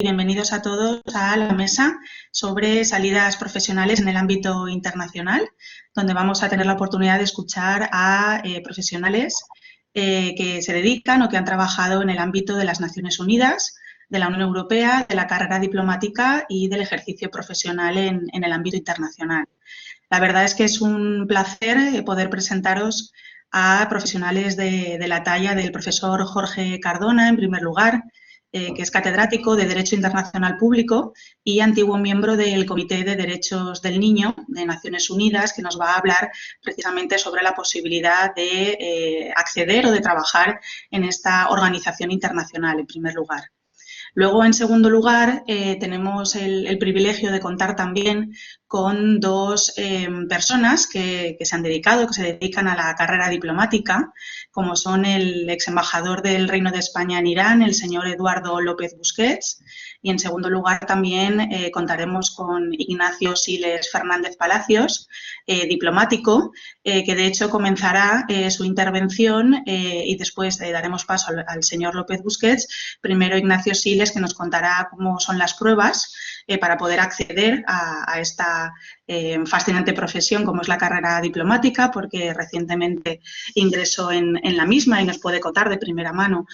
bienvenidos a todos a la mesa sobre salidas profesionales en el ámbito internacional, donde vamos a tener la oportunidad de escuchar a profesionales que se dedican o que han trabajado en el ámbito de las Naciones Unidas, de la Unión Europea, de la carrera diplomática y del ejercicio profesional en el ámbito internacional. La verdad es que es un placer poder presentaros a profesionales de la talla del profesor Jorge Cardona, en primer lugar, que es catedrático de Derecho Internacional Público y antiguo miembro del Comité de Derechos del Niño de Naciones Unidas, que nos va a hablar precisamente sobre la posibilidad de acceder o de trabajar en esta organización internacional, en primer lugar. Luego, en segundo lugar, tenemos el privilegio de contar también con dos personas que se han dedicado, que se dedican a la carrera diplomática, como son el ex embajador del Reino de España en Irán, el señor Eduardo López Busquets, y en segundo lugar también contaremos con Ignacio Siles Fernández Palacios, diplomático, que de hecho comenzará su intervención y después daremos paso al señor López Busquets. Primero Ignacio Siles, que nos contará cómo son las pruebas para poder acceder a esta fascinante profesión como es la carrera diplomática, porque recientemente ingresó en la misma y nos puede contar de primera mano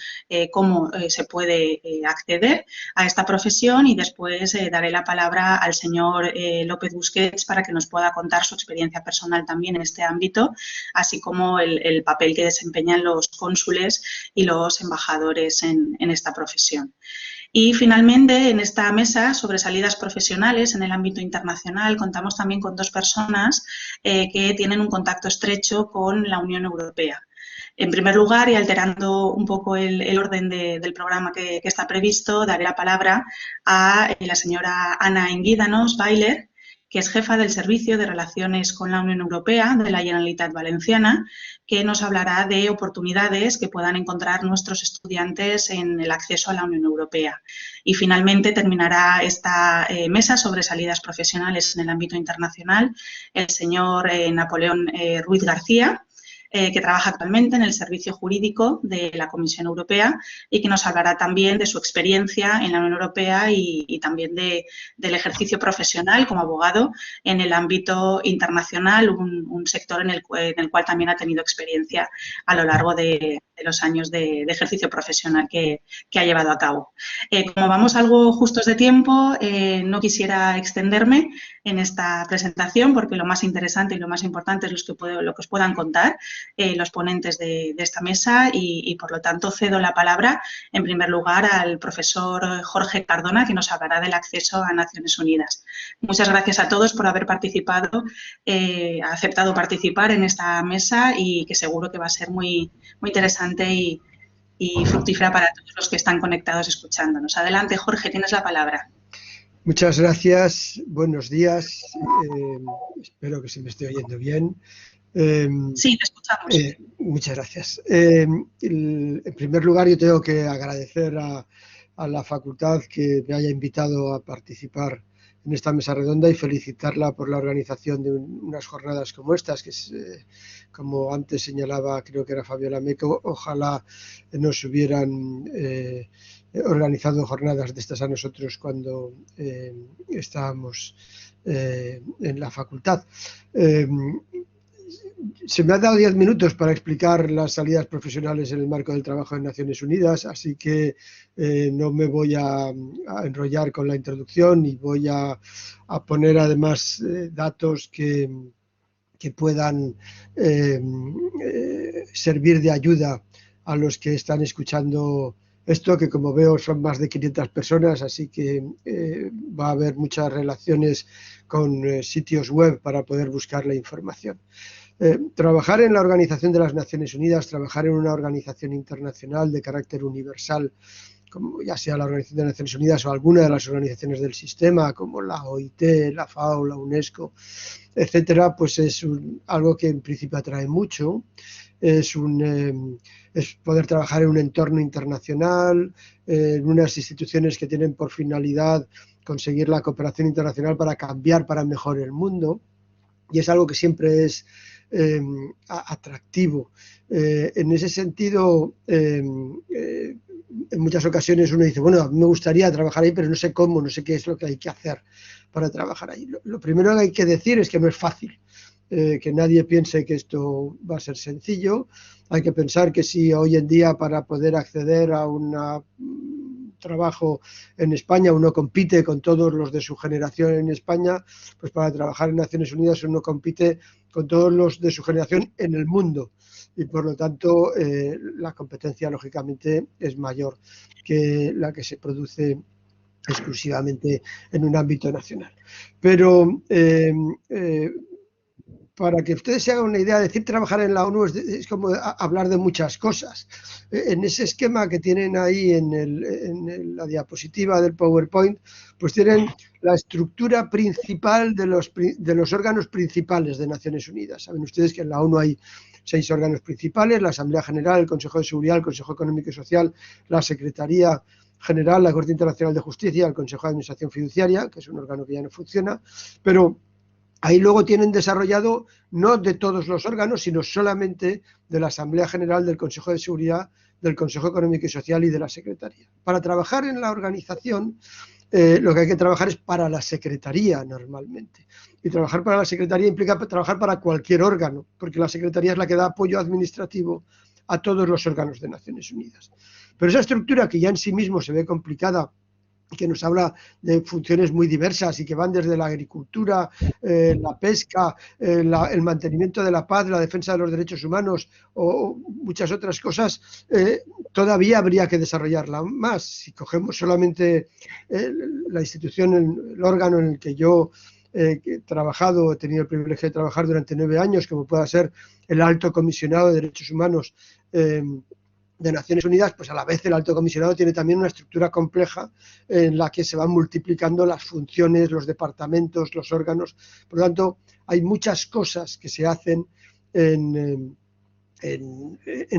cómo se puede acceder a esta profesión, y después daré la palabra al señor López Busquets para que nos pueda contar su experiencia personal también en este ámbito, así como el papel que desempeñan los cónsules y los embajadores en esta profesión. Y finalmente, en esta mesa sobre salidas profesionales en el ámbito internacional, contamos también con dos personas que tienen un contacto estrecho con la Unión Europea. En primer lugar, y alterando un poco el orden del programa que está previsto, daré la palabra a la señora Ana Enguídanos Bailer, que es jefa del Servicio de Relaciones con la Unión Europea de la Generalitat Valenciana, que nos hablará de oportunidades que puedan encontrar nuestros estudiantes en el acceso a la Unión Europea. Y finalmente terminará esta mesa sobre salidas profesionales en el ámbito internacional el señor Napoleón Ruiz García, que trabaja actualmente en el Servicio Jurídico de la Comisión Europea y que nos hablará también de su experiencia en la Unión Europea y también del ejercicio profesional como abogado en el ámbito internacional, un sector en el cual también ha tenido experiencia a lo largo de los años de ejercicio profesional que ha llevado a cabo. Como vamos algo justos de tiempo, no quisiera extenderme en esta presentación porque lo más interesante y lo más importante es lo que os puedan contar los ponentes de esta mesa y, por lo tanto, cedo la palabra, en primer lugar, al profesor Jorge Cardona, que nos hablará del acceso a Naciones Unidas. Muchas gracias a todos por haber participado, aceptado participar en esta mesa y que seguro que va a ser muy, muy interesante y fructífera para todos los que están conectados escuchándonos. Adelante, Jorge, tienes la palabra. Muchas gracias, buenos días, espero que se me esté oyendo bien. Sí, te escuchamos. Muchas gracias. En primer lugar, yo tengo que agradecer a la facultad que me haya invitado a participar en esta mesa redonda y felicitarla por la organización de unas jornadas como estas, que es, como antes señalaba, creo que era Fabiola Meco, ojalá nos hubieran organizado jornadas de estas a nosotros cuando estábamos en la facultad. Se me ha dado 10 minutos para explicar las salidas profesionales en el marco del trabajo en Naciones Unidas, así que no me voy a enrollar con la introducción y voy a poner además datos que puedan servir de ayuda a los que están escuchando esto, que como veo son más de 500 personas, así que va a haber muchas relaciones con sitios web para poder buscar la información. Trabajar en la Organización de las Naciones Unidas, trabajar en una organización internacional de carácter universal, como ya sea la Organización de las Naciones Unidas o alguna de las organizaciones del sistema, como la OIT, la FAO, la UNESCO, etcétera, pues es algo que en principio atrae mucho. Es poder trabajar en un entorno internacional, en unas instituciones que tienen por finalidad conseguir la cooperación internacional para cambiar para mejor el mundo, y es algo que siempre es atractivo. En ese sentido, en muchas ocasiones uno dice, bueno, a mí me gustaría trabajar ahí, pero no sé cómo, no sé qué es lo que hay que hacer para trabajar ahí. Lo primero que hay que decir es que no es fácil. Que nadie piense que esto va a ser sencillo. Hay que pensar que si hoy en día para poder acceder a un trabajo en España uno compite con todos los de su generación en España, pues para trabajar en Naciones Unidas uno compite con todos los de su generación en el mundo y por lo tanto la competencia lógicamente es mayor que la que se produce exclusivamente en un ámbito nacional. Pero para que ustedes se hagan una idea, decir trabajar en la ONU es como hablar de muchas cosas. En ese esquema que tienen ahí la diapositiva del PowerPoint, pues tienen la estructura principal de los órganos principales de Naciones Unidas. Saben ustedes que en la ONU hay 6 órganos principales: la Asamblea General, el Consejo de Seguridad, el Consejo Económico y Social, la Secretaría General, la Corte Internacional de Justicia, el Consejo de Administración Fiduciaria, que es un órgano que ya no funciona, pero ahí luego tienen desarrollado no de todos los órganos, sino solamente de la Asamblea General, del Consejo de Seguridad, del Consejo Económico y Social y de la Secretaría. Para trabajar en la organización, lo que hay que trabajar es para la Secretaría normalmente. Y trabajar para la Secretaría implica trabajar para cualquier órgano, porque la Secretaría es la que da apoyo administrativo a todos los órganos de Naciones Unidas. Pero esa estructura, que ya en sí mismo se ve complicada, que nos habla de funciones muy diversas y que van desde la agricultura, la pesca, el mantenimiento de la paz, la defensa de los derechos humanos o muchas otras cosas, todavía habría que desarrollarla más. Si cogemos solamente la institución, el órgano en el que yo he trabajado, he tenido el privilegio de trabajar durante 9 años, como pueda ser el Alto Comisionado de Derechos Humanos de Naciones Unidas, pues a la vez el Alto Comisionado tiene también una estructura compleja en la que se van multiplicando las funciones, los departamentos, los órganos. Por lo tanto, hay muchas cosas que se hacen en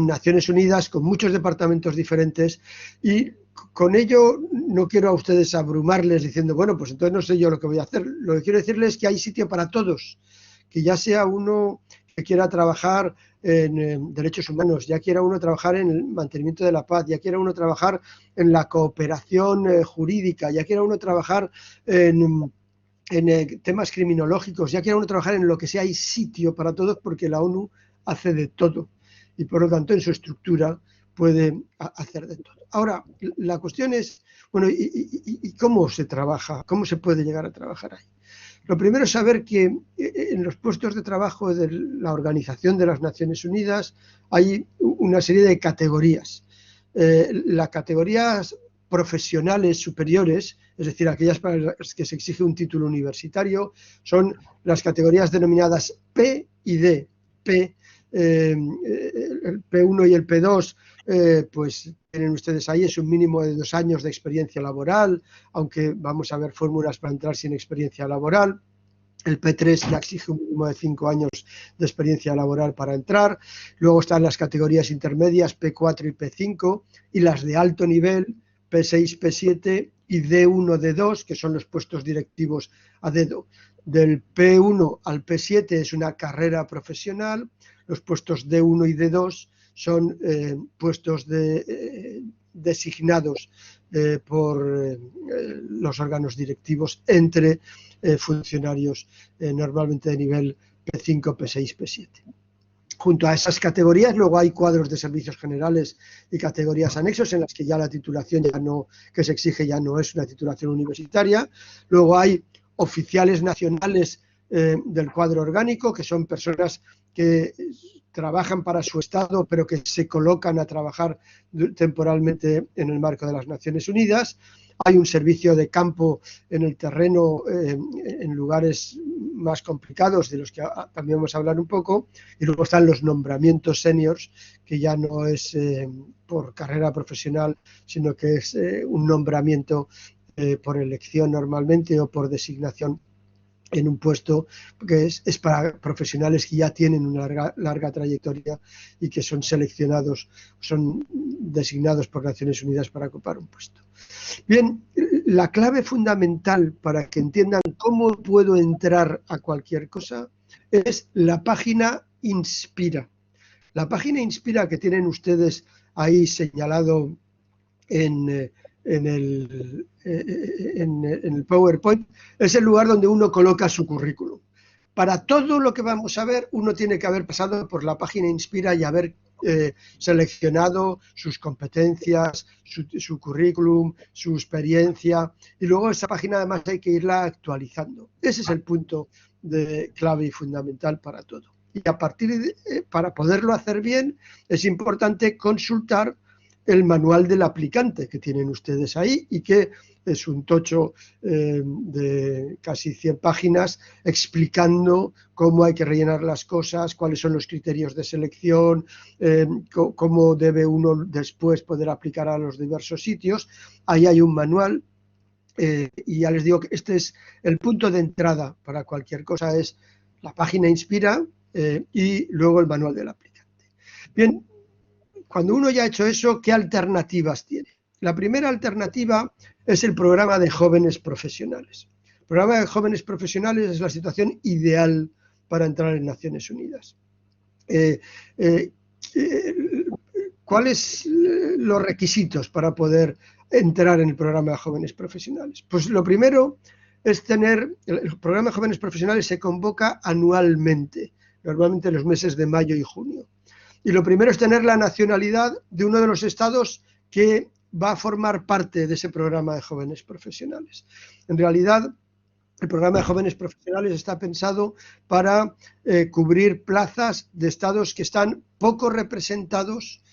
Naciones Unidas con muchos departamentos diferentes y con ello no quiero a ustedes abrumarles diciendo, bueno, pues entonces no sé yo lo que voy a hacer. Lo que quiero decirles es que hay sitio para todos, que ya sea uno que quiera trabajar en derechos humanos, ya quiera uno trabajar en el mantenimiento de la paz, ya quiera uno trabajar en la cooperación jurídica, ya quiera uno trabajar en temas criminológicos, ya quiera uno trabajar en lo que sea, hay sitio para todos porque la ONU hace de todo y por lo tanto en su estructura puede hacer de todo. Ahora, la cuestión es, bueno, ¿y cómo se trabaja? ¿Cómo se puede llegar a trabajar ahí? Lo primero es saber que en los puestos de trabajo de la Organización de las Naciones Unidas hay una serie de categorías. Las categorías profesionales superiores, es decir, aquellas para las que se exige un título universitario, son las categorías denominadas P y D. P, el P1 y el P2, pues tienen ustedes ahí, es un mínimo de 2 años de experiencia laboral, aunque vamos a ver fórmulas para entrar sin experiencia laboral. El P3 ya exige un mínimo de 5 años de experiencia laboral para entrar. Luego están las categorías intermedias P4 y P5 y las de alto nivel P6, P7 y D1, D2, que son los puestos directivos a dedo. Del P1 al P7 es una carrera profesional. Los puestos D1 y D2 son puestos designados por los órganos directivos entre funcionarios normalmente de nivel P5, P6, P7. Junto a esas categorías luego hay cuadros de servicios generales y categorías anexos en las que ya la titulación que se exige ya no es una titulación universitaria. Luego hay oficiales nacionales del cuadro orgánico, que son personas que trabajan para su Estado, pero que se colocan a trabajar temporalmente en el marco de las Naciones Unidas. Hay un servicio de campo en el terreno, en lugares más complicados, de los que también vamos a hablar un poco, y luego están los nombramientos seniors, que ya no es por carrera profesional, sino que es un nombramiento por elección normalmente o por designación en un puesto que es para profesionales que ya tienen una larga trayectoria y que son seleccionados, son designados por Naciones Unidas para ocupar un puesto. Bien, la clave fundamental para que entiendan cómo puedo entrar a cualquier cosa es la página Inspira. La página Inspira que tienen ustedes ahí señalado en el PowerPoint, es el lugar donde uno coloca su currículum. Para todo lo que vamos a ver, uno tiene que haber pasado por la página Inspira y haber seleccionado sus competencias, su currículum, su experiencia, y luego esa página además hay que irla actualizando. Ese es el punto de clave y fundamental para todo. Y a partir de, para poderlo hacer bien, es importante consultar el manual del aplicante que tienen ustedes ahí y que es un tocho de casi 100 páginas explicando cómo hay que rellenar las cosas, cuáles son los criterios de selección, cómo debe uno después poder aplicar a los diversos sitios. Ahí hay un manual y ya les digo que este es el punto de entrada para cualquier cosa, es la página Inspira y luego el manual del aplicante. Bien, cuando uno ya ha hecho eso, ¿qué alternativas tiene? La primera alternativa es el programa de jóvenes profesionales. El programa de jóvenes profesionales es la situación ideal para entrar en Naciones Unidas. ¿Cuáles son los requisitos para poder entrar en el programa de jóvenes profesionales? Pues lo primero es tener, el programa de jóvenes profesionales se convoca anualmente, normalmente en los meses de mayo y junio. Y lo primero es tener la nacionalidad de uno de los estados que va a formar parte de ese programa de jóvenes profesionales. En realidad, el programa de jóvenes profesionales está pensado para cubrir plazas de estados que están poco representados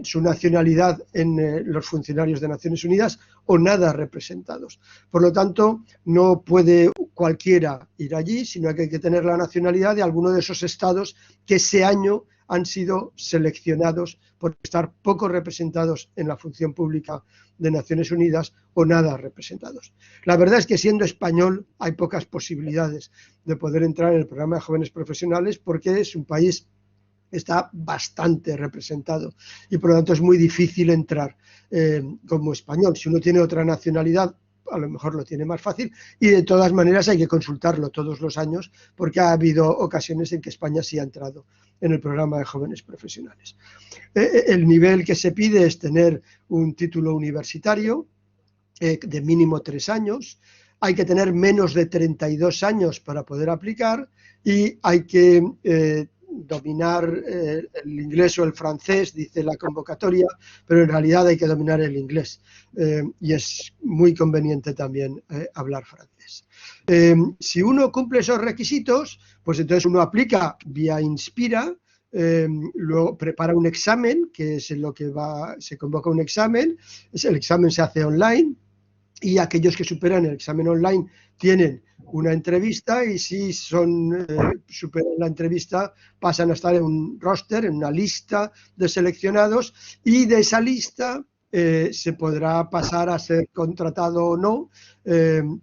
su nacionalidad en los funcionarios de Naciones Unidas o nada representados. Por lo tanto, no puede cualquiera ir allí, sino que hay que tener la nacionalidad de alguno de esos estados que ese año han sido seleccionados por estar poco representados en la función pública de Naciones Unidas o nada representados. La verdad es que siendo español hay pocas posibilidades de poder entrar en el programa de jóvenes profesionales porque es un país que está bastante representado y por lo tanto es muy difícil entrar como español. Si uno tiene otra nacionalidad, a lo mejor lo tiene más fácil y de todas maneras hay que consultarlo todos los años porque ha habido ocasiones en que España sí ha entrado en el programa de jóvenes profesionales. El nivel que se pide es tener un título universitario de mínimo 3 años, hay que tener menos de 32 años para poder aplicar y hay que dominar el inglés o el francés, dice la convocatoria, pero en realidad hay que dominar el inglés y es muy conveniente también hablar francés. Si uno cumple esos requisitos, pues entonces uno aplica vía Inspira, luego prepara un examen, que es en lo que se convoca un examen, el examen se hace online y aquellos que superan el examen online tienen una entrevista y si superan la entrevista pasan a estar en un roster, en una lista de seleccionados y de esa lista se podrá pasar a ser contratado o no,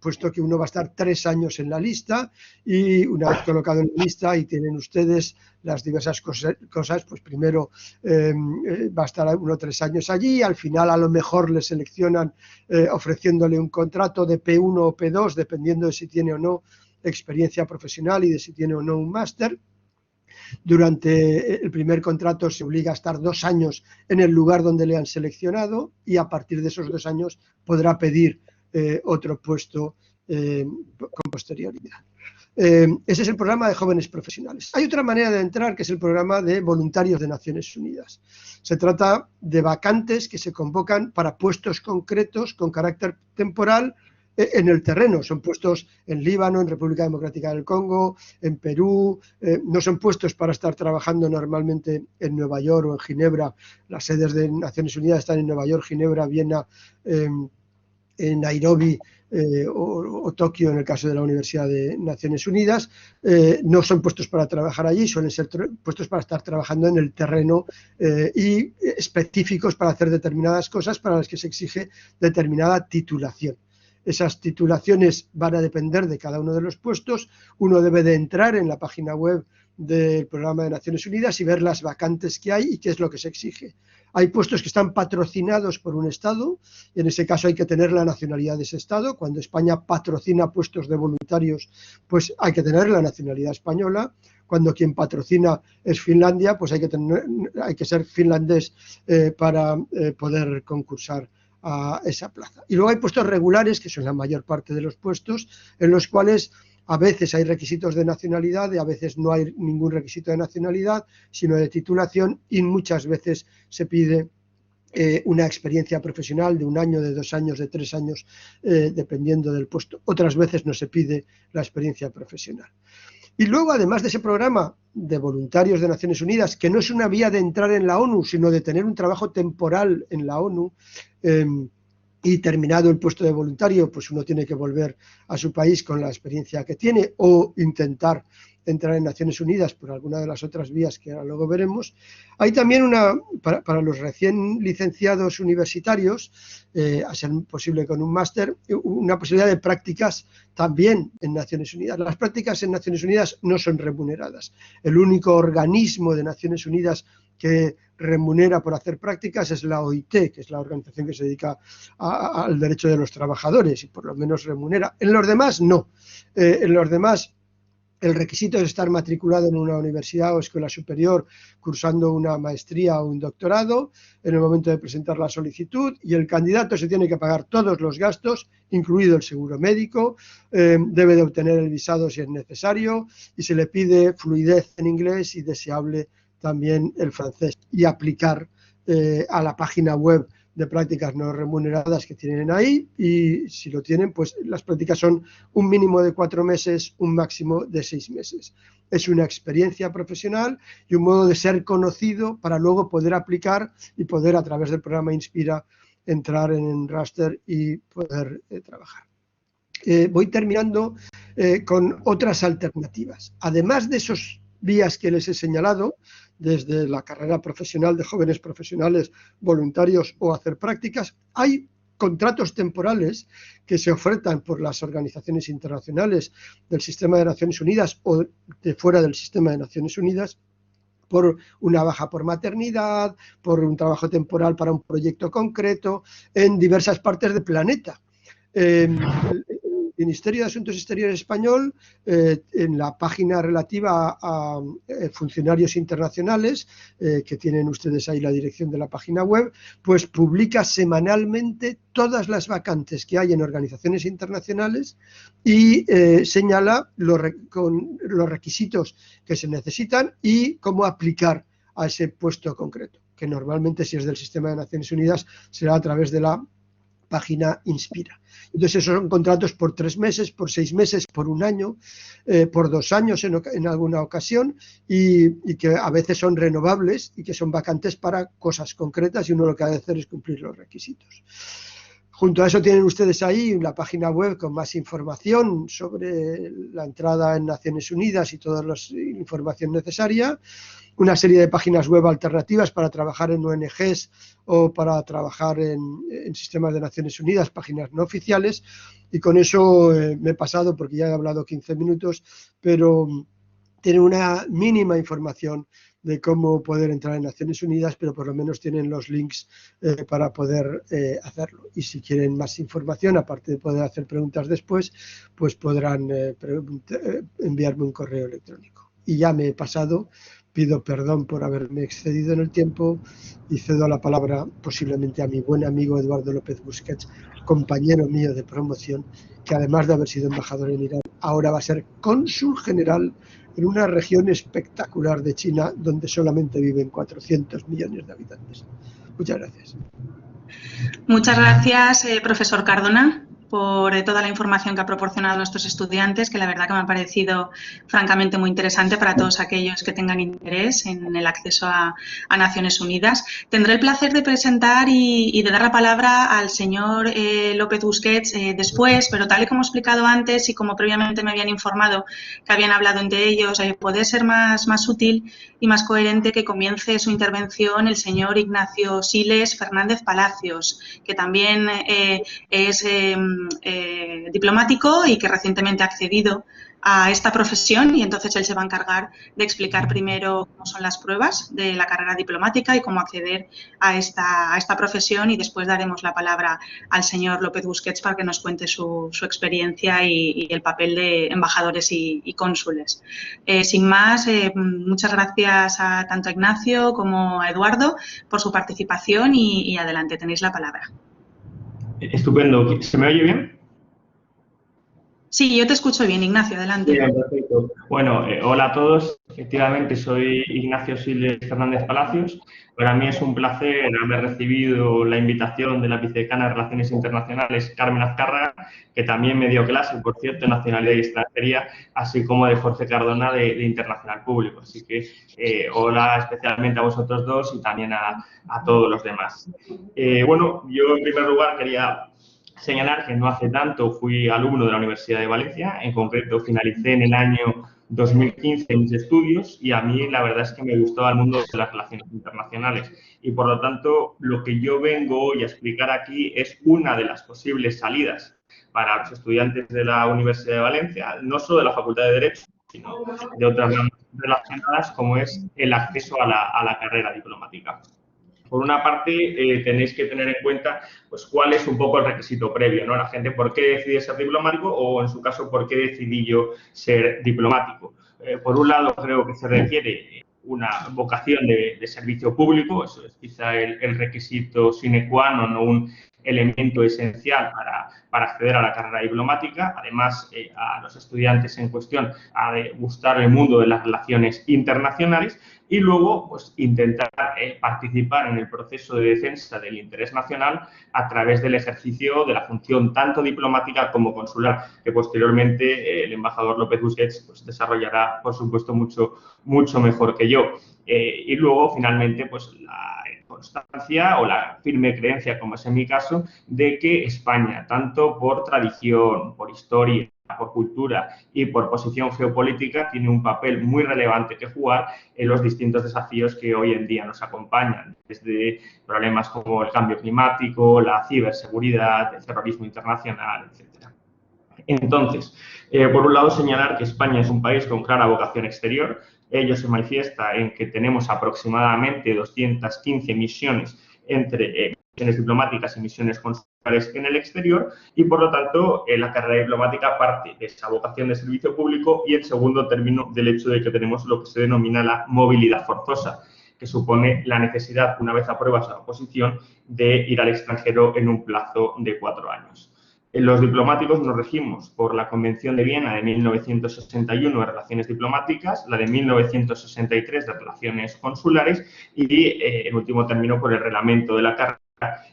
puesto que uno va a estar 3 años en la lista y una vez colocado en la lista y tienen ustedes las diversas cosas, pues primero va a estar uno 3 años allí, al final a lo mejor le seleccionan ofreciéndole un contrato de P1 o P2, dependiendo de si tiene o no experiencia profesional y de si tiene o no un máster. Durante el primer contrato se obliga a estar 2 años en el lugar donde le han seleccionado y a partir de esos 2 años podrá pedir otro puesto con posterioridad. Ese es el programa de jóvenes profesionales. Hay otra manera de entrar que es el programa de voluntarios de Naciones Unidas. Se trata de vacantes que se convocan para puestos concretos con carácter temporal en el terreno. Son puestos en Líbano, en República Democrática del Congo, en Perú, no son puestos para estar trabajando normalmente en Nueva York o en Ginebra. Las sedes de Naciones Unidas están en Nueva York, Ginebra, Viena, en Nairobi o Tokio en el caso de la Universidad de Naciones Unidas. No son puestos para trabajar allí, suelen ser puestos para estar trabajando en el terreno y específicos para hacer determinadas cosas para las que se exige determinada titulación. Esas titulaciones van a depender de cada uno de los puestos. Uno debe de entrar en la página web del Programa de Naciones Unidas y ver las vacantes que hay y qué es lo que se exige. Hay puestos que están patrocinados por un Estado y en ese caso hay que tener la nacionalidad de ese Estado. Cuando España patrocina puestos de voluntarios, pues hay que tener la nacionalidad española. Cuando quien patrocina es Finlandia, pues hay que ser finlandés para poder concursar a esa plaza. Y luego hay puestos regulares, que son la mayor parte de los puestos, en los cuales a veces hay requisitos de nacionalidad y a veces no hay ningún requisito de nacionalidad, sino de titulación, y muchas veces se pide una experiencia profesional de 1 año, de 2 años, de 3 años, dependiendo del puesto. Otras veces no se pide la experiencia profesional. Y luego, además de ese programa de voluntarios de Naciones Unidas, que no es una vía de entrar en la ONU, sino de tener un trabajo temporal en la ONU, y terminado el puesto de voluntario, pues uno tiene que volver a su país con la experiencia que tiene o intentar entrar en Naciones Unidas por alguna de las otras vías que ahora luego veremos. Hay también para los recién licenciados universitarios, a ser posible con un máster, una posibilidad de prácticas también en Naciones Unidas. Las prácticas en Naciones Unidas no son remuneradas. El único organismo de Naciones Unidas que remunera por hacer prácticas es la OIT, que es la organización que se dedica al derecho de los trabajadores, y por lo menos remunera. En los demás no. En los demás el requisito es estar matriculado en una universidad o escuela superior cursando una maestría o un doctorado en el momento de presentar la solicitud, y el candidato se tiene que pagar todos los gastos, incluido el seguro médico, debe de obtener el visado si es necesario, y se le pide fluidez en inglés y deseable también el francés, y aplicar a la página web de prácticas no remuneradas que tienen ahí, y si lo tienen, pues las prácticas son un mínimo de 4 meses, un máximo de 6 meses. Es una experiencia profesional y un modo de ser conocido para luego poder aplicar y poder, a través del programa Inspira, entrar en un raster y poder trabajar. Voy terminando con otras alternativas. Además de esos vías que les he señalado, desde la carrera profesional de jóvenes profesionales voluntarios o hacer prácticas, hay contratos temporales que se ofertan por las organizaciones internacionales del sistema de Naciones Unidas o de fuera del sistema de Naciones Unidas, por una baja por maternidad, por un trabajo temporal para un proyecto concreto, en diversas partes del planeta. El Ministerio de Asuntos Exteriores español, en la página relativa a funcionarios internacionales, que tienen ustedes ahí la dirección de la página web, pues publica semanalmente todas las vacantes que hay en organizaciones internacionales y señala los requisitos que se necesitan y cómo aplicar a ese puesto concreto, que normalmente, si es del sistema de Naciones Unidas, será a través de la página Inspira. Entonces esos son contratos por 3 meses, por 6 meses, por 1 año, por 2 años en alguna ocasión, y que a veces son renovables y que son vacantes para cosas concretas, y uno lo que ha de hacer es cumplir los requisitos. Junto a eso tienen ustedes ahí la página web con más información sobre la entrada en Naciones Unidas y toda la información necesaria, una serie de páginas web alternativas para trabajar en ONGs o para trabajar en sistemas de Naciones Unidas, páginas no oficiales, y con eso me he pasado porque ya he hablado 15 minutos, pero tienen una mínima información de cómo poder entrar en Naciones Unidas, pero por lo menos tienen los links para poder hacerlo. Y si quieren más información, aparte de poder hacer preguntas después, pues podrán enviarme un correo electrónico. Y ya me he pasado, pido perdón por haberme excedido en el tiempo y cedo la palabra posiblemente a mi buen amigo Eduardo López Busquets, compañero mío de promoción, que además de haber sido embajador en Irán, ahora va a ser cónsul general en una región espectacular de China donde solamente viven 400 millones de habitantes. Muchas gracias. Muchas gracias, profesor Cardona, por toda la información que ha proporcionado a nuestros estudiantes, que la verdad que me ha parecido francamente muy interesante para todos aquellos que tengan interés en el acceso a Naciones Unidas. Tendré el placer de presentar y de dar la palabra al señor López Busquets después, pero tal y como he explicado antes y como previamente me habían informado que habían hablado entre ellos, puede ser más útil y más coherente que comience su intervención el señor Ignacio Siles Fernández Palacios, que también es diplomático y que recientemente ha accedido a esta profesión, y entonces él se va a encargar de explicar primero cómo son las pruebas de la carrera diplomática y cómo acceder a esta profesión, y después daremos la palabra al señor López Busquets para que nos cuente su experiencia y el papel de embajadores y cónsules. Sin más, muchas gracias tanto a Ignacio como a Eduardo por su participación y adelante, tenéis la palabra. Estupendo. ¿Se me oye bien? Sí, yo te escucho bien, Ignacio, adelante. Bien, perfecto. Bueno, hola a todos. Efectivamente, soy Ignacio Siles Fernández Palacios. Para mí es un placer haber recibido la invitación de la vicedecana de Relaciones Internacionales, Carmen Azcárraga, que también me dio clase, por cierto, en Nacionalidad y Extranjería, así como de Jorge Cardona de Internacional Público. Así que hola especialmente a vosotros dos y también a todos los demás. Bueno, yo en primer lugar quería señalar que no hace tanto fui alumno de la Universidad de Valencia, en concreto finalicé en el año 2015 mis estudios y a mí la verdad es que me gustaba el mundo de las relaciones internacionales y por lo tanto lo que yo vengo hoy a explicar aquí es una de las posibles salidas para los estudiantes de la Universidad de Valencia, no solo de la Facultad de Derecho, sino de otras ramas relacionadas como es el acceso a la carrera diplomática. Por una parte, tenéis que tener en cuenta pues, cuál es un poco el requisito previo, ¿no? La gente, ¿por qué decide ser diplomático? O, en su caso, ¿por qué decidí yo ser diplomático? Por un lado, creo que se requiere una vocación de servicio público, eso es quizá el requisito sine qua non o un elemento esencial para acceder a la carrera diplomática. Además, a los estudiantes en cuestión ha de gustar el mundo de las relaciones internacionales y luego pues, intentar participar en el proceso de defensa del interés nacional a través del ejercicio de la función tanto diplomática como consular, que posteriormente el embajador López Busquets pues, desarrollará, por supuesto, mucho mejor que yo. Y luego, finalmente, pues la constancia o la firme creencia, como es en mi caso, de que España, tanto por tradición, por historia, por cultura y por posición geopolítica, tiene un papel muy relevante que jugar en los distintos desafíos que hoy en día nos acompañan, desde problemas como el cambio climático, la ciberseguridad, el terrorismo internacional, etc. Entonces, por un lado, señalar que España es un país con clara vocación exterior. Ello se manifiesta en que tenemos aproximadamente 215 misiones entre misiones diplomáticas y misiones consulares en el exterior y, por lo tanto, la carrera diplomática parte de esa vocación de servicio público y, en segundo término, del hecho de que tenemos lo que se denomina la movilidad forzosa, que supone la necesidad, una vez apruebas la oposición, de ir al extranjero en un plazo de 4 años. Los diplomáticos nos regimos por la Convención de Viena de 1961 de Relaciones Diplomáticas, la de 1963 de Relaciones Consulares y, en último término, por el reglamento de la carrera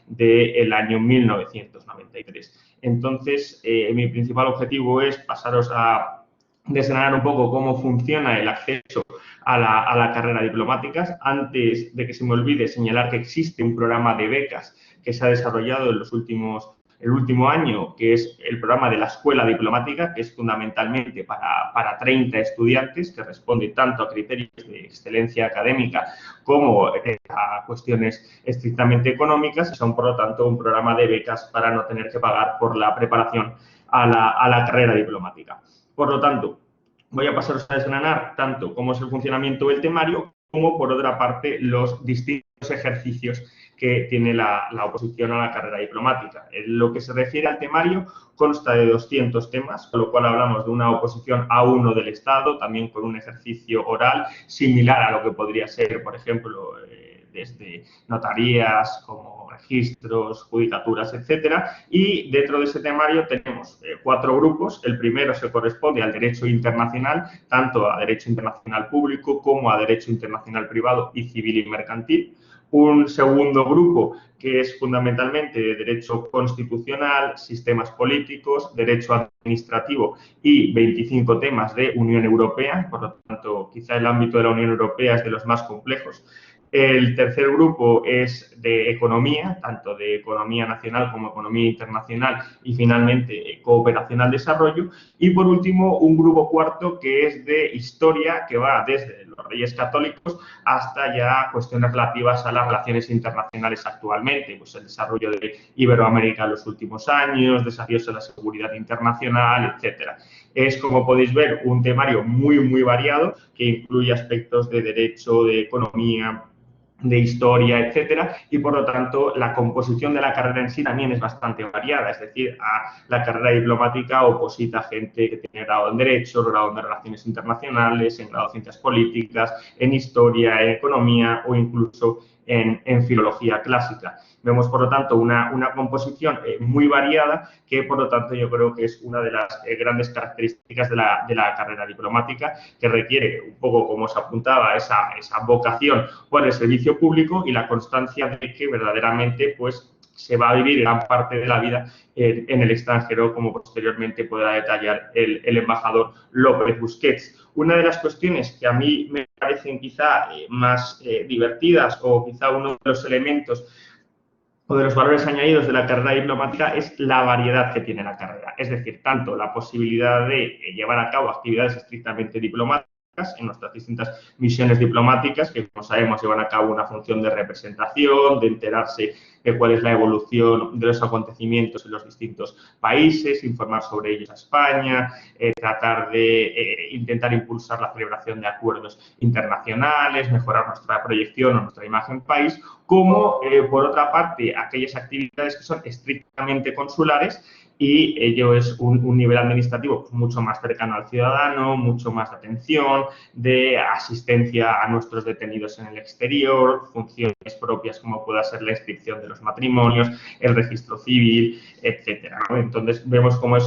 del año 1993. Entonces, mi principal objetivo es pasaros a desgranar un poco cómo funciona el acceso a la carrera diplomática. Antes de que se me olvide señalar que existe un programa de becas que se ha desarrollado en el último año, que es el programa de la Escuela Diplomática, que es fundamentalmente para 30 estudiantes, que responde tanto a criterios de excelencia académica como a cuestiones estrictamente económicas, y son, por lo tanto, un programa de becas para no tener que pagar por la preparación a la carrera diplomática. Por lo tanto, voy a pasaros a desgranar tanto cómo es el funcionamiento del temario, como, por otra parte, los distintos ejercicios que tiene la oposición a la carrera diplomática. En lo que se refiere al temario, consta de 200 temas, con lo cual hablamos de una oposición a uno del Estado, también con un ejercicio oral similar a lo que podría ser, por ejemplo, desde notarías como registros, judicaturas, etcétera. Y dentro de ese temario tenemos 4 grupos. El primero se corresponde al derecho internacional, tanto a derecho internacional público como a derecho internacional privado y civil y mercantil. Un segundo grupo que es fundamentalmente de derecho constitucional, sistemas políticos, derecho administrativo y 25 temas de Unión Europea. Por lo tanto, quizá el ámbito de la Unión Europea es de los más complejos. El tercer grupo es de economía, tanto de economía nacional como economía internacional y, finalmente, cooperación al desarrollo. Y, por último, un grupo cuarto que es de historia, que va desde los Reyes Católicos hasta ya cuestiones relativas a las relaciones internacionales actualmente, pues el desarrollo de Iberoamérica en los últimos años, desafíos en la seguridad internacional, etcétera. Es, como podéis ver, un temario muy variado que incluye aspectos de derecho, de economía, de historia, etcétera, y por lo tanto la composición de la carrera en sí también es bastante variada, es decir, a la carrera diplomática oposita gente que tiene grado en Derecho, grado en Relaciones Internacionales, en grado en Ciencias Políticas, en Historia, en Economía o incluso en filología clásica. Vemos, por lo tanto, una composición muy variada que, por lo tanto, yo creo que es una de las grandes características de la carrera diplomática, que requiere un poco, como os apuntaba, esa vocación por el servicio público y la constancia de que verdaderamente pues, se va a vivir gran parte de la vida en el extranjero, como posteriormente podrá detallar el embajador López Busquets. Una de las cuestiones que a mí me parecen quizá más divertidas o quizá uno de los elementos o de los valores añadidos de la carrera diplomática es la variedad que tiene la carrera. Es decir, tanto la posibilidad de llevar a cabo actividades estrictamente diplomáticas en nuestras distintas misiones diplomáticas, que como sabemos llevan a cabo una función de representación, de enterarse de cuál es la evolución de los acontecimientos en los distintos países, informar sobre ellos a España, tratar de intentar impulsar la celebración de acuerdos internacionales, mejorar nuestra proyección o nuestra imagen país, como por otra parte aquellas actividades que son estrictamente consulares, y ello es un nivel administrativo pues, mucho más cercano al ciudadano, mucho más de atención, de asistencia a nuestros detenidos en el exterior, funciones propias como pueda ser la inscripción de los matrimonios, el registro civil, etcétera, ¿no? Entonces, vemos cómo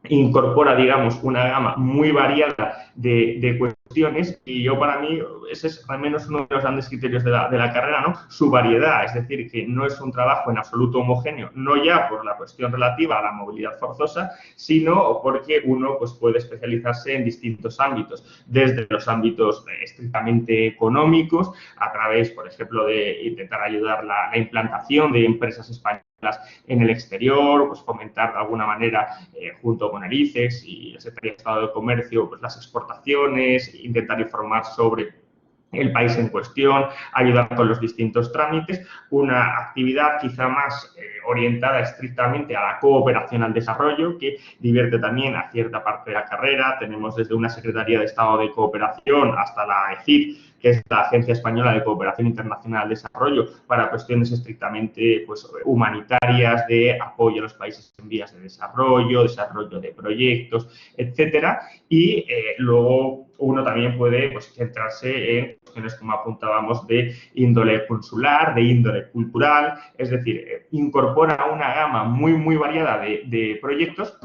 incorpora, digamos, una gama muy variada de cuestiones, y yo para mí ese es al menos uno de los grandes criterios de la carrera, ¿no? Su variedad, es decir, que no es un trabajo en absoluto homogéneo, no ya por la cuestión relativa a la movilidad forzosa, sino porque uno pues, puede especializarse en distintos ámbitos, desde los ámbitos estrictamente económicos, a través, por ejemplo, de intentar ayudar la implantación de empresas españolas en el exterior, pues fomentar de alguna manera, junto con el ICEX y el Secretaría de Estado de Comercio, pues las exportaciones, intentar informar sobre el país en cuestión, ayudar con los distintos trámites, una actividad quizá más orientada estrictamente a la cooperación al desarrollo, que divierte también a cierta parte de la carrera. Tenemos desde una Secretaría de Estado de Cooperación hasta la ECID, que es la Agencia Española de Cooperación Internacional al Desarrollo, para cuestiones estrictamente pues, humanitarias, de apoyo a los países en vías de desarrollo de proyectos, etcétera. Y luego uno también puede pues, centrarse en cuestiones, como apuntábamos, de índole consular, de índole cultural, es decir, incorpora una gama muy variada de proyectos.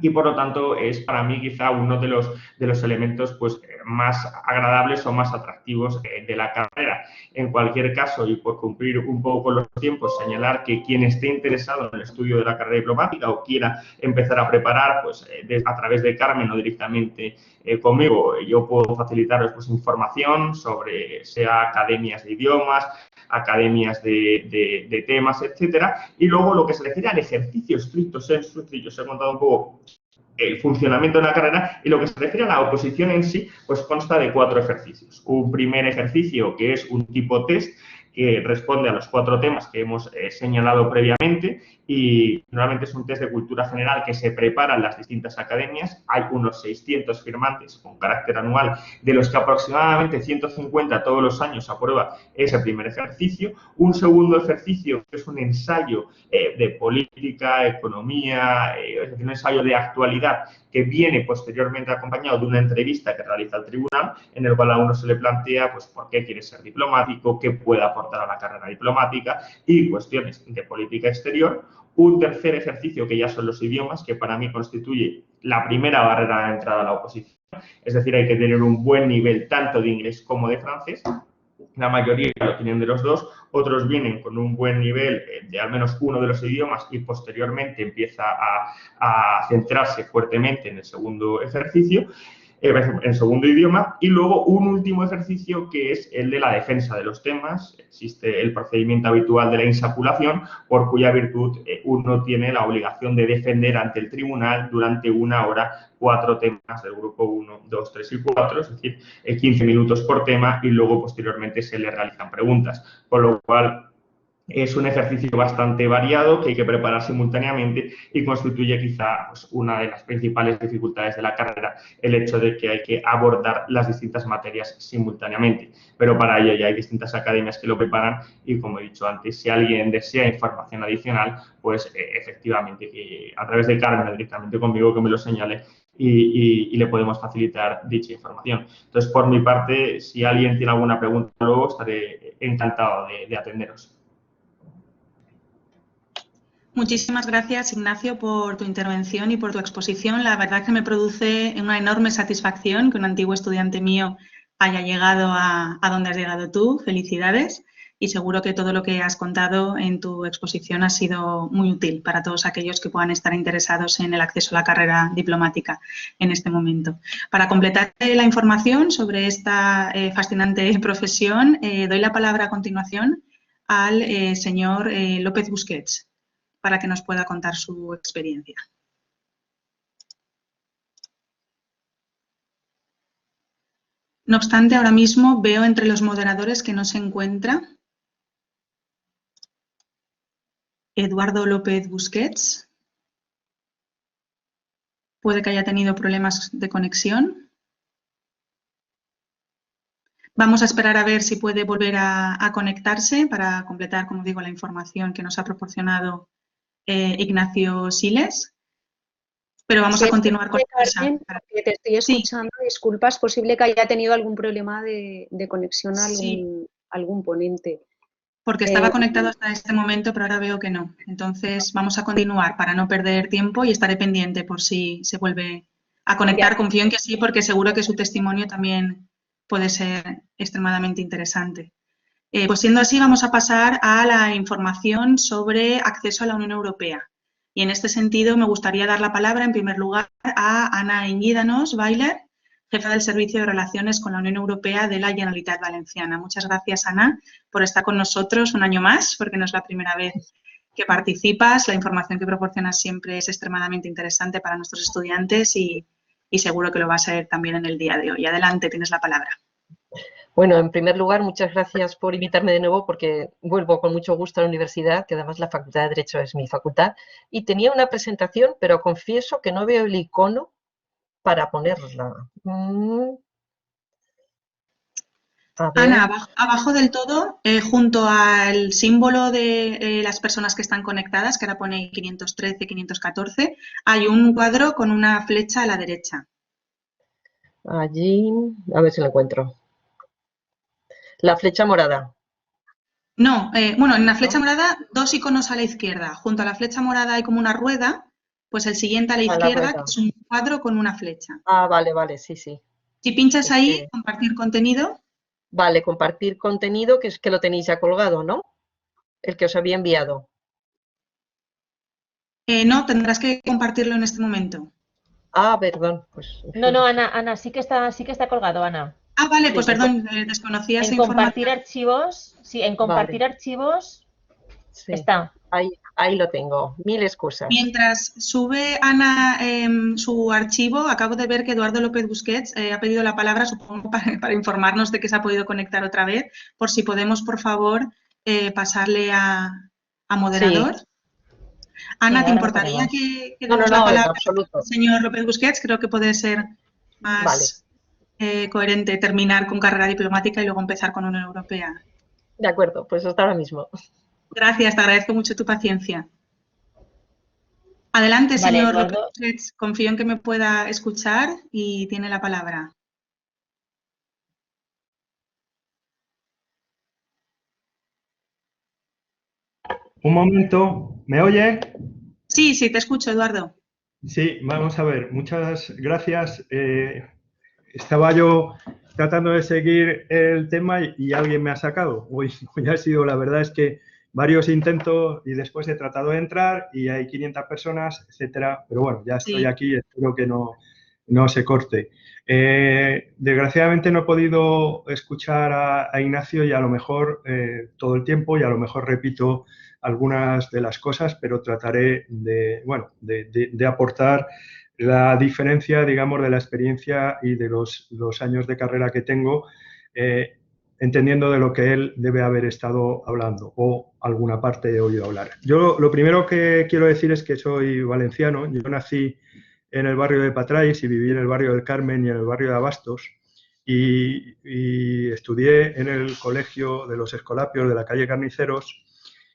Y, por lo tanto, es para mí quizá uno de los elementos pues, más agradables o más atractivos de la carrera. En cualquier caso, y por cumplir un poco con los tiempos, señalar que quien esté interesado en el estudio de la carrera diplomática o quiera empezar a preparar pues, a través de Carmen o directamente conmigo, yo puedo facilitaros pues, información sobre, sea academias de idiomas, academias de temas, etcétera. Y luego lo que se refiere al ejercicio estricto sensu, yo os he contado un poco el funcionamiento de la carrera, y lo que se refiere a la oposición en sí, pues consta de 4 ejercicios. Un primer ejercicio que es un tipo test, que responde a los 4 temas que hemos señalado previamente, y normalmente es un test de cultura general que se prepara en las distintas academias. Hay unos 600 firmantes con carácter anual, de los que aproximadamente 150 todos los años aprueba ese primer ejercicio. Un segundo ejercicio que es un ensayo de política, economía, es decir, un ensayo de actualidad que viene posteriormente acompañado de una entrevista que realiza el tribunal, en el cual a uno se le plantea pues, por qué quiere ser diplomático, qué puede aportar a la carrera diplomática y cuestiones de política exterior. Un tercer ejercicio que ya son los idiomas, que para mí constituye la primera barrera de entrada a la oposición. Es decir, hay que tener un buen nivel tanto de inglés como de francés. La mayoría lo tienen de los dos, otros vienen con un buen nivel de al menos uno de los idiomas y posteriormente empieza a centrarse fuertemente en el segundo ejercicio, en segundo idioma. Y luego un último ejercicio que es el de la defensa de los temas. Existe el procedimiento habitual de la insaculación, por cuya virtud uno tiene la obligación de defender ante el tribunal durante 1 hora 4 temas del grupo 1, 2, 3 y 4, es decir, 15 minutos por tema, y luego posteriormente se le realizan preguntas, con lo cual es un ejercicio bastante variado que hay que preparar simultáneamente, y constituye quizá pues, una de las principales dificultades de la carrera, el hecho de que hay que abordar las distintas materias simultáneamente. Pero para ello ya hay distintas academias que lo preparan, y como he dicho antes, si alguien desea información adicional, pues efectivamente que a través de Carmen o directamente conmigo que me lo señale, y le podemos facilitar dicha información. Entonces, por mi parte, si alguien tiene alguna pregunta luego, estaré encantado de atenderos. Muchísimas gracias, Ignacio, por tu intervención y por tu exposición. La verdad que me produce una enorme satisfacción que un antiguo estudiante mío haya llegado a donde has llegado tú. Felicidades. Y seguro que todo lo que has contado en tu exposición ha sido muy útil para todos aquellos que puedan estar interesados en el acceso a la carrera diplomática en este momento. Para completar la información sobre esta fascinante profesión, doy la palabra a continuación al señor López Busquets, para que nos pueda contar su experiencia. No obstante, ahora mismo veo entre los moderadores que no se encuentra Eduardo López Busquets. Puede que haya tenido problemas de conexión. Vamos a esperar a ver si puede volver a conectarse para completar, como digo, la información que nos ha proporcionado Ignacio Siles, pero vamos a continuar con Carmen, porque te estoy escuchando, sí. Disculpa, es posible que haya tenido algún problema de conexión a algún ponente. Porque estaba conectado hasta este momento, pero ahora veo que no. Entonces vamos a continuar para no perder tiempo y estaré pendiente por si se vuelve a conectar. Ya. Confío en que sí, porque seguro que su testimonio también puede ser extremadamente interesante. Pues siendo así, vamos a pasar a la información sobre acceso a la Unión Europea. Y en este sentido me gustaría dar la palabra en primer lugar a Ana Iñídanos Bailer, jefa del Servicio de Relaciones con la Unión Europea de la Generalitat Valenciana. Muchas gracias, Ana, por estar con nosotros un año más, porque no es la primera vez que participas. La información que proporcionas siempre es extremadamente interesante para nuestros estudiantes y seguro que lo va a ser también en el día de hoy. Adelante, tienes la palabra. Bueno, en primer lugar, muchas gracias por invitarme de nuevo porque vuelvo con mucho gusto a la universidad, que además la Facultad de Derecho es mi facultad. Y tenía una presentación, pero confieso que no veo el icono para ponerla. Ana, abajo del todo, junto al símbolo de las personas que están conectadas, que ahora pone 513, 514, hay un cuadro con una flecha a la derecha. Allí, a ver si lo encuentro. La flecha morada. No, bueno, en la flecha morada, dos iconos a la izquierda. Junto a la flecha morada hay como una rueda, pues el siguiente a la izquierda, que es un cuadro con una flecha. Ah, vale, vale, sí, sí. Si pinchas ahí, compartir contenido. Vale, compartir contenido, que es que lo tenéis ya colgado, ¿no? El que os había enviado. No, tendrás que compartirlo en este momento. Ah, perdón. Pues, no, Ana, sí que está colgado, Ana. Ah, vale, pues perdón, desconocía esa información. Compartir archivos, sí, en compartir archivos está. Ahí lo tengo, mil excusas. Mientras sube Ana su archivo, acabo de ver que Eduardo López Busquets ha pedido la palabra, supongo, para informarnos de que se ha podido conectar otra vez, por si podemos, por favor, pasarle a moderador. Sí. Ana, ¿te importaría que demos la palabra al señor López Busquets? Creo que puede ser más coherente terminar con carrera diplomática y luego empezar con Unión Europea. De acuerdo, pues hasta ahora mismo. Gracias, te agradezco mucho tu paciencia. Adelante, señor López Busquets. Confío en que me pueda escuchar y tiene la palabra. Un momento, ¿me oye? Sí, sí, te escucho, Eduardo. Sí, vamos a ver, muchas gracias. Estaba yo tratando de seguir el tema y alguien me ha sacado. Hoy ha sido, la verdad es que varios intentos y después he tratado de entrar y hay 500 personas, etcétera. Pero bueno, ya estoy aquí y espero que no se corte. Desgraciadamente no he podido escuchar a Ignacio y a lo mejor todo el tiempo y a lo mejor repito algunas de las cosas, pero trataré de aportar la diferencia, digamos, de la experiencia y de los años de carrera que tengo, entendiendo de lo que él debe haber estado hablando o alguna parte he oído hablar. Yo lo primero que quiero decir es que soy valenciano. Yo nací en el barrio de Patrais y viví en el barrio del Carmen y en el barrio de Abastos y estudié en el colegio de los Escolapios de la calle Carniceros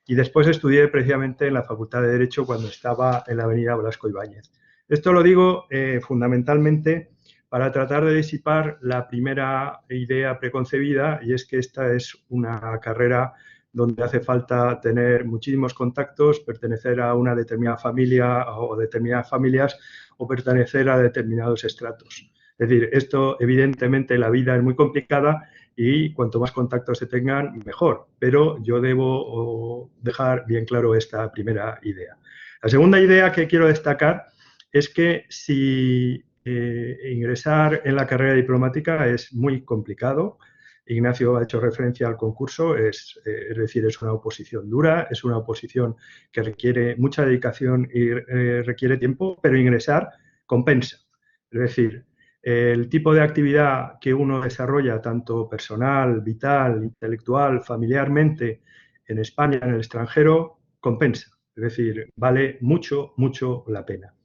y después estudié precisamente en la Facultad de Derecho cuando estaba en la avenida Blasco Ibáñez. Esto lo digo fundamentalmente para tratar de disipar la primera idea preconcebida, y es que esta es una carrera donde hace falta tener muchísimos contactos, pertenecer a una determinada familia o determinadas familias o pertenecer a determinados estratos. Es decir, esto evidentemente la vida es muy complicada y cuanto más contactos se tengan, mejor. Pero yo debo dejar bien claro esta primera idea. La segunda idea que quiero destacar es que si ingresar en la carrera diplomática es muy complicado. Ignacio ha hecho referencia al concurso, es decir, es una oposición dura, es una oposición que requiere mucha dedicación y requiere tiempo, pero ingresar compensa. Es decir, el tipo de actividad que uno desarrolla, tanto personal, vital, intelectual, familiarmente, en España, en el extranjero, compensa. Es decir, vale mucho, mucho la pena.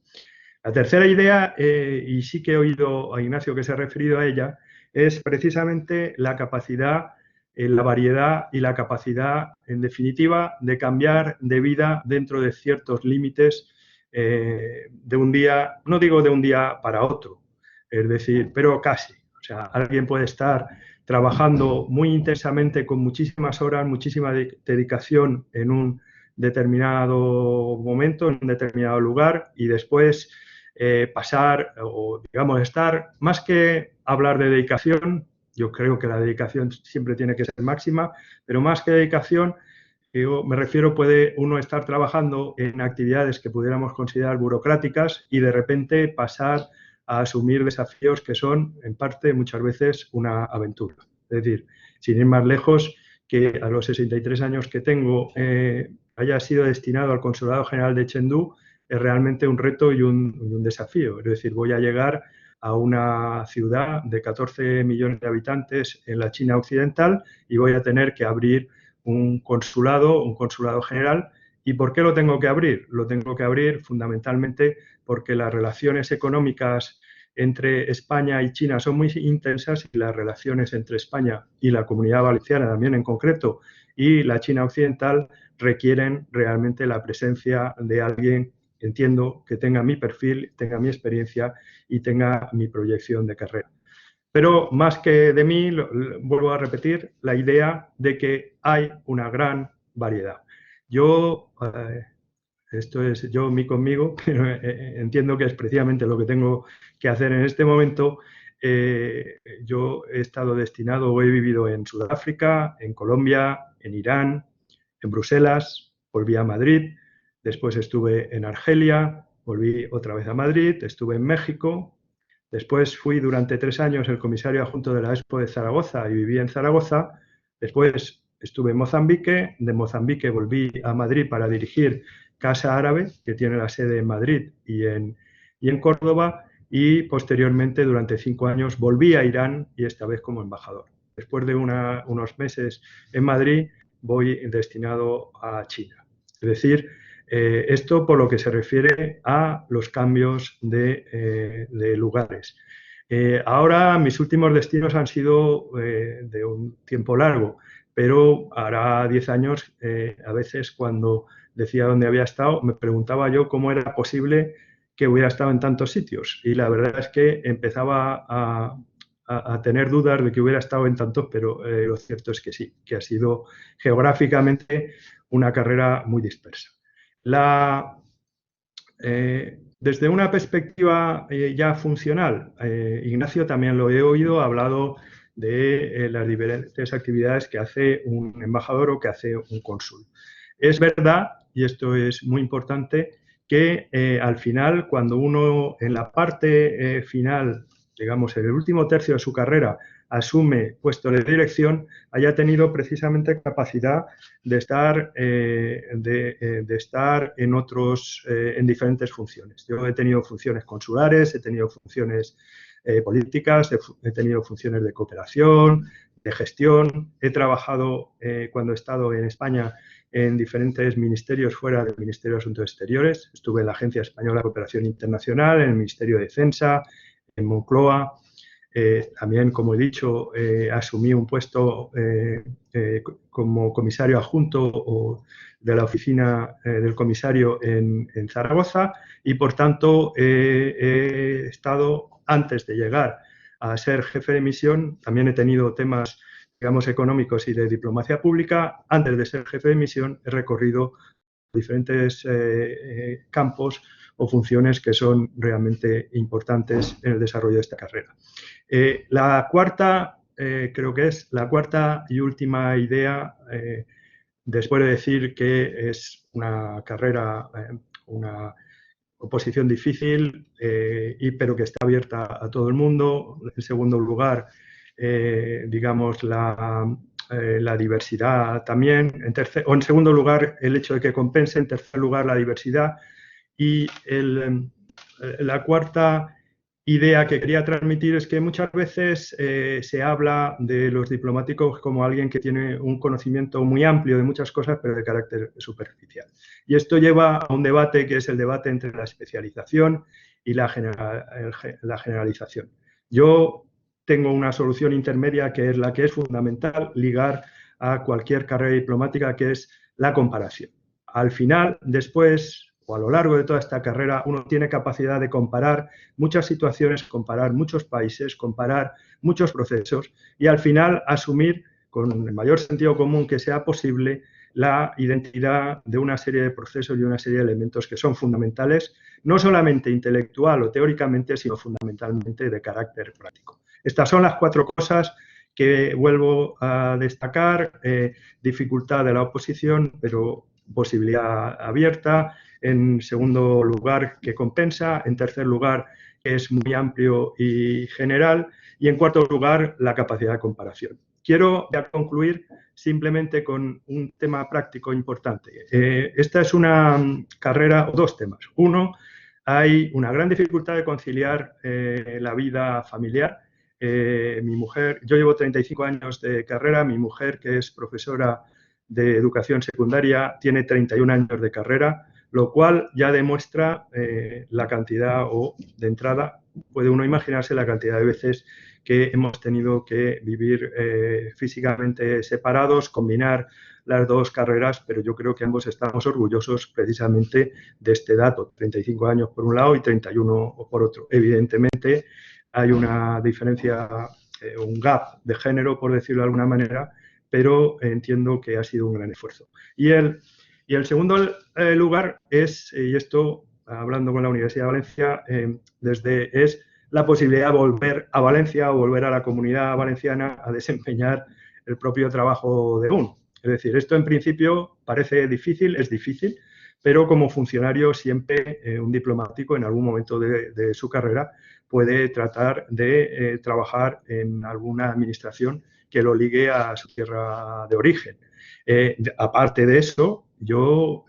La tercera idea, y sí que he oído a Ignacio que se ha referido a ella, es precisamente la capacidad, la variedad y la capacidad, en definitiva, de cambiar de vida dentro de ciertos límites de un día, no digo de un día para otro, es decir, pero casi. O sea, alguien puede estar trabajando muy intensamente con muchísimas horas, muchísima dedicación en un determinado momento, en un determinado lugar y después pasar o, digamos, estar, más que hablar de dedicación, yo creo que la dedicación siempre tiene que ser máxima, pero más que dedicación, yo me refiero, puede uno estar trabajando en actividades que pudiéramos considerar burocráticas y de repente pasar a asumir desafíos que son, en parte, muchas veces una aventura. Es decir, sin ir más lejos, que a los 63 años que tengo haya sido destinado al Consulado General de Chengdu es realmente un reto y un desafío. Es decir, voy a llegar a una ciudad de 14 millones de habitantes en la China occidental y voy a tener que abrir un consulado general. ¿Y por qué lo tengo que abrir? Lo tengo que abrir fundamentalmente porque las relaciones económicas entre España y China son muy intensas y las relaciones entre España y la Comunidad Valenciana también en concreto y la China occidental requieren realmente la presencia de alguien, entiendo, que tenga mi perfil, tenga mi experiencia y tenga mi proyección de carrera. Pero más que de mí, vuelvo a repetir la idea de que hay una gran variedad. Yo, esto es yo, mí conmigo, pero entiendo que es precisamente lo que tengo que hacer en este momento. Yo he estado destinado o he vivido en Sudáfrica, en Colombia, en Irán, en Bruselas, volví a Madrid, después estuve en Argelia, volví otra vez a Madrid, estuve en México. Después fui durante 3 años el comisario adjunto de la Expo de Zaragoza y viví en Zaragoza. Después estuve en Mozambique. De Mozambique volví a Madrid para dirigir Casa Árabe, que tiene la sede en Madrid y en Córdoba. Y posteriormente, durante 5 años, volví a Irán y esta vez como embajador. Después de unos meses en Madrid, voy destinado a China. Es decir, esto por lo que se refiere a los cambios de lugares. Ahora mis últimos destinos han sido de un tiempo largo, pero hará 10 años, a veces cuando decía dónde había estado, me preguntaba yo cómo era posible que hubiera estado en tantos sitios. Y la verdad es que empezaba a tener dudas de que hubiera estado en tantos, pero lo cierto es que sí, que ha sido geográficamente una carrera muy dispersa. Desde una perspectiva ya funcional, Ignacio también lo he oído, ha hablado de las diferentes actividades que hace un embajador o que hace un cónsul. Es verdad, y esto es muy importante, que al final, cuando uno en la parte final, digamos en el último tercio de su carrera, asume puesto de dirección, haya tenido precisamente capacidad de estar, en diferentes funciones. Yo he tenido funciones consulares, he tenido funciones políticas, he tenido funciones de cooperación, de gestión, he trabajado cuando he estado en España en diferentes ministerios fuera del Ministerio de Asuntos Exteriores. Estuve en la Agencia Española de Cooperación Internacional, en el Ministerio de Defensa, en Moncloa. También, como he dicho, asumí un puesto como comisario adjunto de la oficina del comisario en Zaragoza y, por tanto, he estado, antes de llegar a ser jefe de misión, también he tenido temas, digamos, económicos y de diplomacia pública. Antes de ser jefe de misión he recorrido diferentes campos o funciones que son realmente importantes en el desarrollo de esta carrera. La cuarta, creo que es la cuarta y última idea, después de decir que es una carrera, una oposición difícil, pero que está abierta a todo el mundo. En segundo lugar, digamos, la diversidad también. En segundo lugar, el hecho de que compense. En tercer lugar, la diversidad. Y la cuarta idea que quería transmitir es que muchas veces se habla de los diplomáticos como alguien que tiene un conocimiento muy amplio de muchas cosas, pero de carácter superficial. Y esto lleva a un debate que es el debate entre la especialización y la generalización. Yo tengo una solución intermedia que es la que es fundamental ligar a cualquier carrera diplomática, que es la comparación. Al final, después, o a lo largo de toda esta carrera, uno tiene capacidad de comparar muchas situaciones, comparar muchos países, comparar muchos procesos y al final asumir con el mayor sentido común que sea posible la identidad de una serie de procesos y una serie de elementos que son fundamentales, no solamente intelectual o teóricamente, sino fundamentalmente de carácter práctico. Estas son las cuatro cosas que vuelvo a destacar: dificultad de la oposición, pero posibilidad abierta. En segundo lugar, que compensa. En tercer lugar, que es muy amplio y general. Y en cuarto lugar, la capacidad de comparación. Quiero ya concluir simplemente con un tema práctico importante. Esta es una carrera, o dos temas. Uno, hay una gran dificultad de conciliar la vida familiar. Mi mujer, yo llevo 35 años de carrera, mi mujer, que es profesora de educación secundaria, tiene 31 años de carrera, lo cual ya demuestra la cantidad, o de entrada puede uno imaginarse la cantidad de veces que hemos tenido que vivir físicamente separados, combinar las dos carreras, pero yo creo que ambos estamos orgullosos precisamente de este dato: 35 años por un lado y 31 por otro. Evidentemente hay una diferencia, un gap de género, por decirlo de alguna manera, pero entiendo que ha sido un gran esfuerzo. Y el segundo lugar es, y esto hablando con la Universidad de Valencia, es la posibilidad de volver a Valencia o volver a la Comunidad Valenciana a desempeñar el propio trabajo de uno. Es decir, esto en principio parece difícil, es difícil, pero como funcionario siempre un diplomático en algún momento de su carrera puede tratar de trabajar en alguna administración que lo ligue a su tierra de origen. Aparte de eso, yo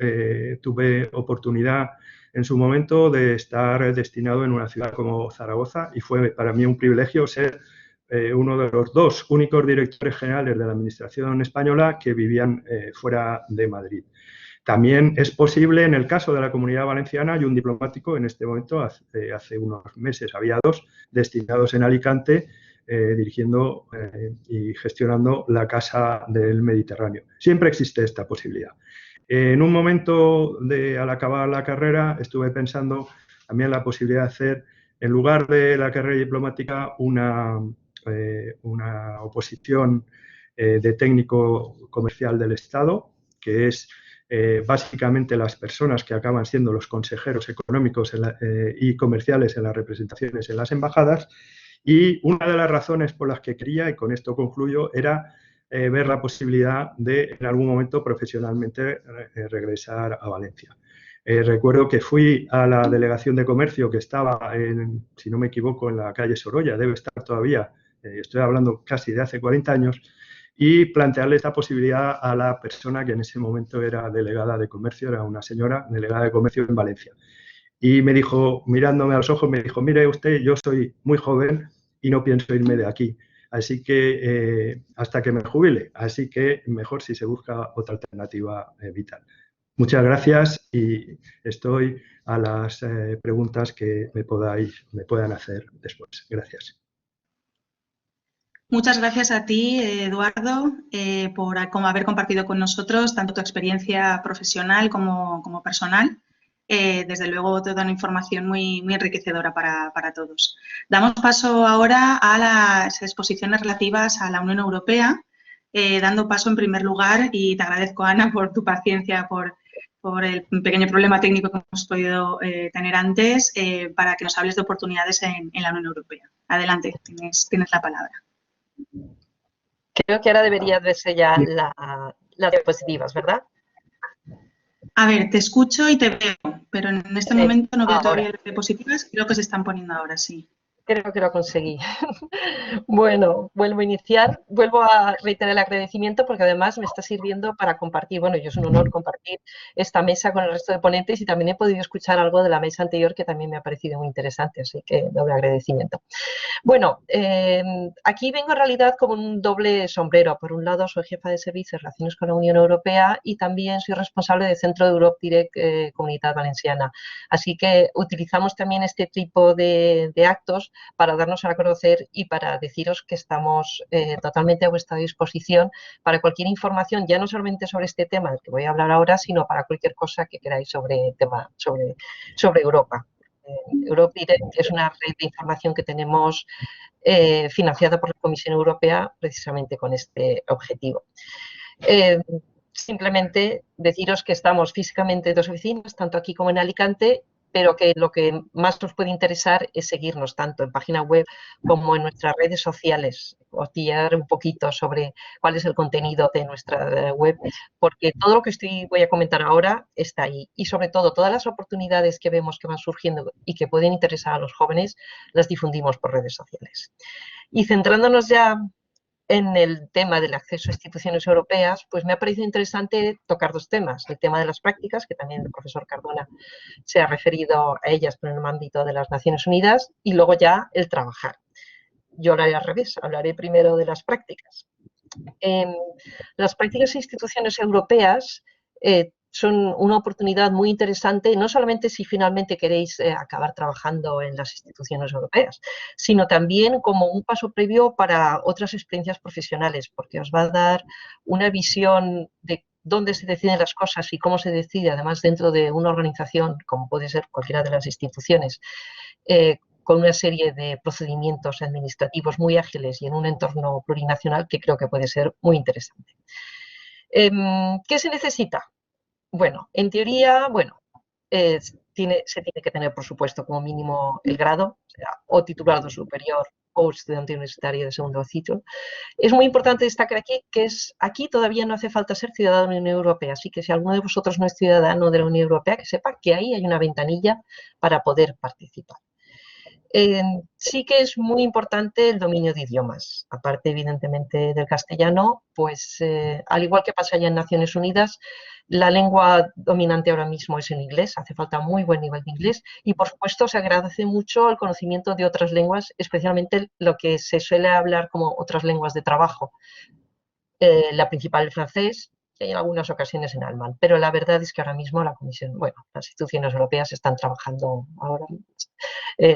tuve oportunidad en su momento de estar destinado en una ciudad como Zaragoza y fue para mí un privilegio ser uno de los dos únicos directores generales de la Administración española que vivían fuera de Madrid. También es posible, en el caso de la Comunidad Valenciana, hay un diplomático en este momento, hace unos meses había dos, destinados en Alicante, dirigiendo y gestionando la Casa del Mediterráneo. Siempre existe esta posibilidad. En un momento al acabar la carrera estuve pensando también la posibilidad de hacer, en lugar de la carrera diplomática, una oposición de técnico comercial del Estado, que es básicamente las personas que acaban siendo los consejeros económicos y comerciales en las representaciones en las embajadas. Y una de las razones por las que quería, y con esto concluyo, era ver la posibilidad de en algún momento profesionalmente regresar a Valencia. Recuerdo que fui a la delegación de comercio que estaba, si no me equivoco, en la calle Sorolla, debe estar todavía, estoy hablando casi de hace 40 años, y plantearle esta posibilidad a la persona que en ese momento era delegada de comercio, era una señora delegada de comercio en Valencia. Y me dijo, mirándome a los ojos, me dijo: mire usted, yo soy muy joven y no pienso irme de aquí, así que hasta que me jubile, así que mejor si se busca otra alternativa vital. Muchas gracias y estoy a las preguntas que me puedan hacer después. Gracias. Muchas gracias a ti, Eduardo, por haber compartido con nosotros tanto tu experiencia profesional como personal. Desde luego, toda una información muy enriquecedora para todos. Damos paso ahora a las exposiciones relativas a la Unión Europea, dando paso en primer lugar, y te agradezco, Ana, por tu paciencia, por el pequeño problema técnico que hemos podido tener antes, para que nos hables de oportunidades en la Unión Europea. Adelante, tienes la palabra. Creo que ahora debería verse ya las diapositivas, ¿verdad? A ver, te escucho y te veo, pero en este momento no veo todavía Ahora. las diapositivas. Creo que se están poniendo ahora, sí. Creo que lo conseguí. Bueno, vuelvo a iniciar, vuelvo a reiterar el agradecimiento porque además me está sirviendo para compartir, bueno, yo es un honor compartir esta mesa con el resto de ponentes y también he podido escuchar algo de la mesa anterior que también me ha parecido muy interesante, así que doble agradecimiento. Bueno, aquí vengo en realidad como un doble sombrero. Por un lado, soy jefa de servicios de relaciones con la Unión Europea y también soy responsable del Centro de Europe Direct Comunidad Valenciana. Así que utilizamos también este tipo de actos para darnos a conocer y para deciros que estamos totalmente a vuestra disposición para cualquier información, ya no solamente sobre este tema del que voy a hablar ahora, sino para cualquier cosa que queráis sobre Europa. Europe Direct es una red de información que tenemos financiada por la Comisión Europea precisamente con este objetivo. Simplemente deciros que estamos físicamente en 2 oficinas, tanto aquí como en Alicante, pero que lo que más nos puede interesar es seguirnos tanto en página web como en nuestras redes sociales, os guiar un poquito sobre cuál es el contenido de nuestra web, porque todo lo que voy a comentar ahora está ahí y sobre todo todas las oportunidades que vemos que van surgiendo y que pueden interesar a los jóvenes las difundimos por redes sociales. Y centrándonos ya en el tema del acceso a instituciones europeas, pues me ha parecido interesante tocar 2 temas. El tema de las prácticas, que también el profesor Cardona se ha referido a ellas, pero en el ámbito de las Naciones Unidas, y luego ya el trabajar. Yo lo haré al revés, hablaré primero de las prácticas. Las prácticas e instituciones europeas son una oportunidad muy interesante, no solamente si finalmente queréis acabar trabajando en las instituciones europeas, sino también como un paso previo para otras experiencias profesionales, porque os va a dar una visión de dónde se deciden las cosas y cómo se decide, además dentro de una organización, como puede ser cualquiera de las instituciones, con una serie de procedimientos administrativos muy ágiles y en un entorno plurinacional que creo que puede ser muy interesante. ¿Qué se necesita? Bueno, en teoría, se tiene que tener, por supuesto, como mínimo el grado, o titulado superior o estudiante universitario de segundo ciclo. Es muy importante destacar aquí que aquí todavía no hace falta ser ciudadano de la Unión Europea, así que si alguno de vosotros no es ciudadano de la Unión Europea, que sepa que ahí hay una ventanilla para poder participar. Sí que es muy importante el dominio de idiomas, aparte evidentemente del castellano, pues al igual que pasa ya en Naciones Unidas, la lengua dominante ahora mismo es el inglés, hace falta muy buen nivel de inglés y por supuesto se agradece mucho el conocimiento de otras lenguas, especialmente lo que se suele hablar como otras lenguas de trabajo. La principal el francés, y en algunas ocasiones en alemán, pero la verdad es que ahora mismo la Comisión, las instituciones europeas están trabajando ahora,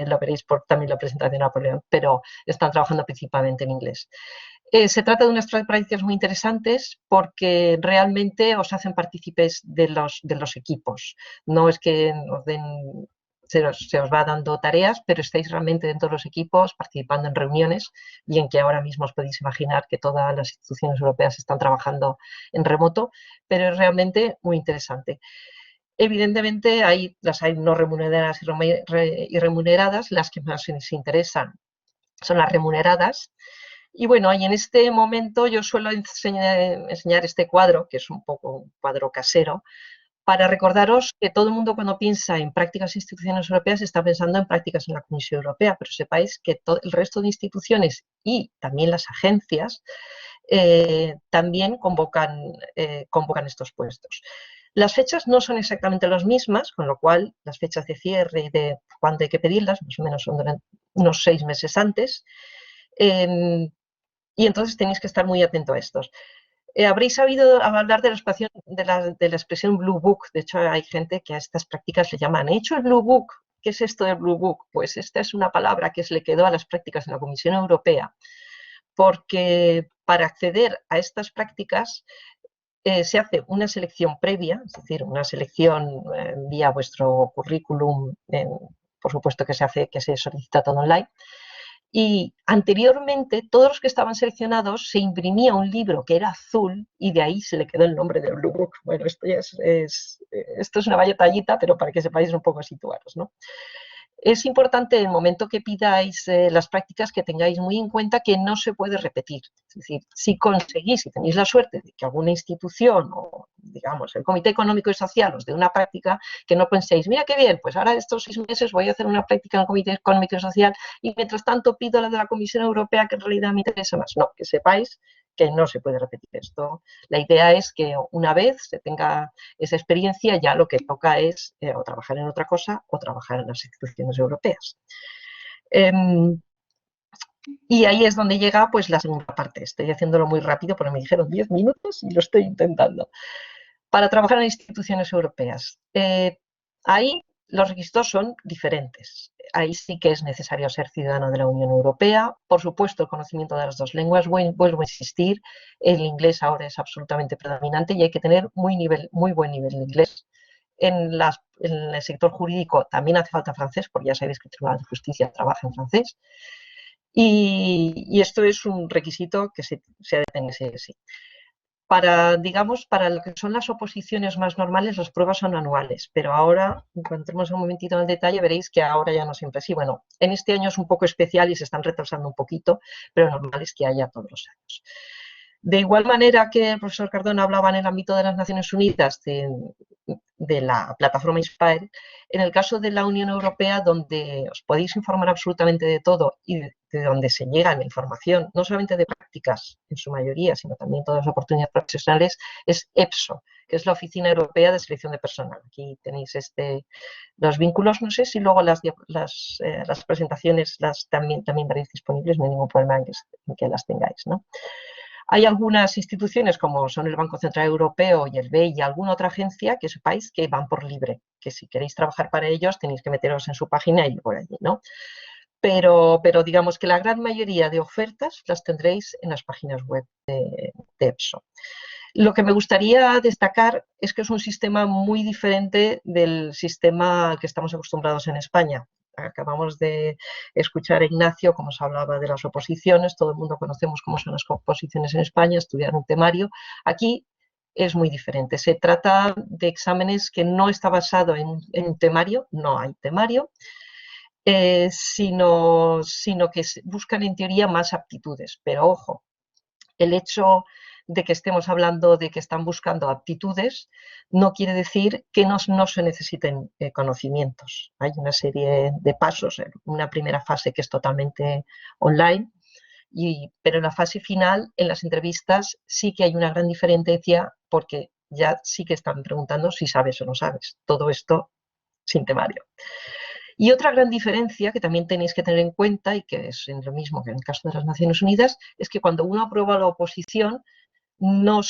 lo veréis por también la presentación de Napoleón, pero están trabajando principalmente en inglés. Se trata de unas prácticas muy interesantes porque realmente os hacen partícipes de los equipos. No es que os den, se os va dando tareas, pero estáis realmente dentro de los equipos participando en reuniones, bien que ahora mismo os podéis imaginar que todas las instituciones europeas están trabajando en remoto, pero es realmente muy interesante. Evidentemente las hay no remuneradas y remuneradas, las que más os interesan son las remuneradas. Y bueno, y en este momento yo suelo enseñar este cuadro, que es un poco un cuadro casero, para recordaros que todo el mundo cuando piensa en prácticas e instituciones europeas está pensando en prácticas en la Comisión Europea, pero sepáis que todo el resto de instituciones y también las agencias también convocan estos puestos. Las fechas no son exactamente las mismas, con lo cual las fechas de cierre y de cuándo hay que pedirlas, más o menos son durante unos 6 meses antes, y entonces tenéis que estar muy atentos a estos. Habréis sabido hablar de la expresión Blue Book. De hecho, hay gente que a estas prácticas le llaman ¿he hecho el Blue Book? ¿Qué es esto del Blue Book? Pues esta es una palabra que se le quedó a las prácticas en la Comisión Europea porque para acceder a estas prácticas se hace una selección previa, es decir, una selección vía vuestro currículum, por supuesto que se solicita todo online. Y anteriormente, todos los que estaban seleccionados, se imprimía un libro que era azul y de ahí se le quedó el nombre de Blue Book. Bueno, esto es una vaya tallita, pero para que sepáis un poco situaros, ¿no? Es importante en el momento que pidáis las prácticas que tengáis muy en cuenta que no se puede repetir. Es decir, si conseguís, si tenéis la suerte de que alguna institución o, digamos, el Comité Económico y Social os dé una práctica, que no penséis, mira qué bien, pues ahora estos 6 meses voy a hacer una práctica en el Comité Económico y Social y mientras tanto pido la de la Comisión Europea que en realidad me interesa más. No, que sepáis que no se puede repetir esto. La idea es que una vez se tenga esa experiencia, ya lo que toca es o trabajar en otra cosa o trabajar en las instituciones europeas. Y ahí es donde llega pues la segunda parte. Estoy haciéndolo muy rápido porque me dijeron 10 minutos y lo estoy intentando. Para trabajar en instituciones europeas. Ahí los requisitos son diferentes. Ahí sí que es necesario ser ciudadano de la Unión Europea. Por supuesto, el conocimiento de las 2 lenguas. Vuelvo a insistir, el inglés ahora es absolutamente predominante y hay que tener muy buen nivel de inglés. En el sector jurídico también hace falta francés, porque ya sabéis que el Tribunal de Justicia trabaja en francés. Y esto es un requisito que se ha de tener sí. Para lo que son las oposiciones más normales, las pruebas son anuales, pero ahora, cuando entremos un momentito en el detalle, veréis que ahora ya no siempre sí. Bueno, en este año es un poco especial y se están retrasando un poquito, pero normal es que haya todos los años. De igual manera que el profesor Cardona hablaba en el ámbito de las Naciones Unidas de la plataforma Inspire, en el caso de la Unión Europea, donde os podéis informar absolutamente de todo y de donde se llega la información, no solamente de prácticas en su mayoría, sino también todas las oportunidades profesionales, es EPSO, que es la Oficina Europea de Selección de Personal. Aquí tenéis los vínculos, no sé si luego las presentaciones también veréis disponibles, no hay ningún problema en que las tengáis, ¿no? Hay algunas instituciones como son el Banco Central Europeo y el BEI y alguna otra agencia que sepáis que van por libre, que si queréis trabajar para ellos tenéis que meteros en su página y por allí, ¿no? Pero digamos que la gran mayoría de ofertas las tendréis en las páginas web de EPSO. Lo que me gustaría destacar es que es un sistema muy diferente del sistema al que estamos acostumbrados en España. Acabamos de escuchar a Ignacio cómo se hablaba de las oposiciones, todo el mundo conocemos cómo son las oposiciones en España, estudiar un temario. Aquí es muy diferente, se trata de exámenes que no está basado en un temario, no hay temario, sino que buscan en teoría más aptitudes, pero ojo, el hecho de que estemos hablando de que están buscando aptitudes no quiere decir que no se necesiten conocimientos. Hay una serie de pasos, una primera fase que es totalmente online, pero en la fase final, en las entrevistas, sí que hay una gran diferencia porque ya sí que están preguntando si sabes o no sabes. Todo esto sin temario. Y otra gran diferencia que también tenéis que tener en cuenta, y que es lo mismo que en el caso de las Naciones Unidas, es que cuando uno aprueba la oposición no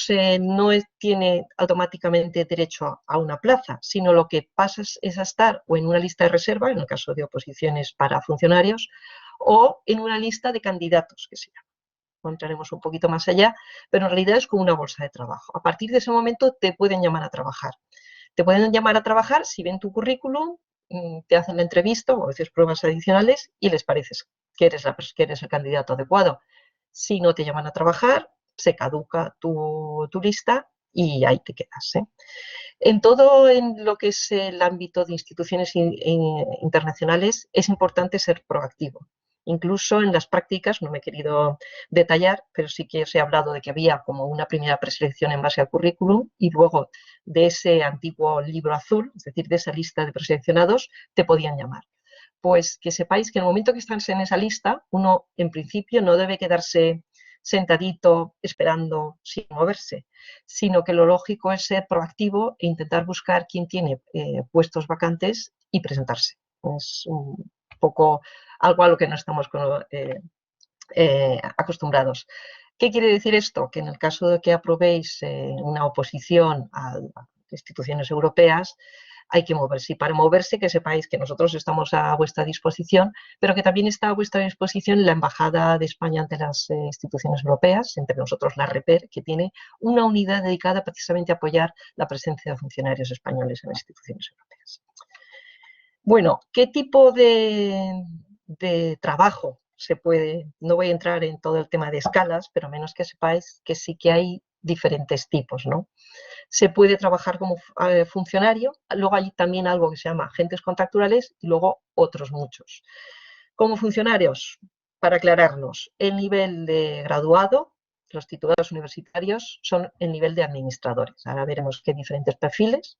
tiene automáticamente derecho a una plaza, sino lo que pasa es a estar o en una lista de reserva, en el caso de oposiciones para funcionarios, o en una lista de candidatos, que se llama. Entraremos un poquito más allá, pero en realidad es como una bolsa de trabajo. A partir de ese momento te pueden llamar a trabajar. Te pueden llamar a trabajar si ven tu currículum, te hacen la entrevista o a veces pruebas adicionales y les parece que eres el candidato adecuado. Si no te llaman a trabajar, se caduca tu lista y ahí te quedas. En lo que es el ámbito de instituciones internacionales es importante ser proactivo. Incluso en las prácticas, no me he querido detallar, pero sí que os he hablado de que había como una primera preselección en base al currículum y luego de ese antiguo libro azul, es decir, de esa lista de preseleccionados, te podían llamar. Pues que sepáis que en el momento que estás en esa lista, uno en principio no debe quedarse sentadito esperando sin moverse, sino que lo lógico es ser proactivo e intentar buscar quién tiene puestos vacantes y presentarse. Es un poco algo a lo que no estamos acostumbrados. ¿Qué quiere decir esto? Que en el caso de que aprobéis una oposición a instituciones europeas, hay que moverse. Y para moverse, que sepáis que nosotros estamos a vuestra disposición, pero que también está a vuestra disposición la Embajada de España ante las instituciones europeas, entre nosotros la REPER, que tiene una unidad dedicada precisamente a apoyar la presencia de funcionarios españoles en las instituciones europeas. Bueno, ¿qué tipo de trabajo se puede? No voy a entrar en todo el tema de escalas, pero menos que sepáis que sí que hay diferentes tipos, ¿no? Se puede trabajar como funcionario, luego hay también algo que se llama agentes contractuales y luego otros muchos. Como funcionarios, para aclararnos, el nivel de graduado, los titulados universitarios, son el nivel de administradores. Ahora veremos qué diferentes perfiles.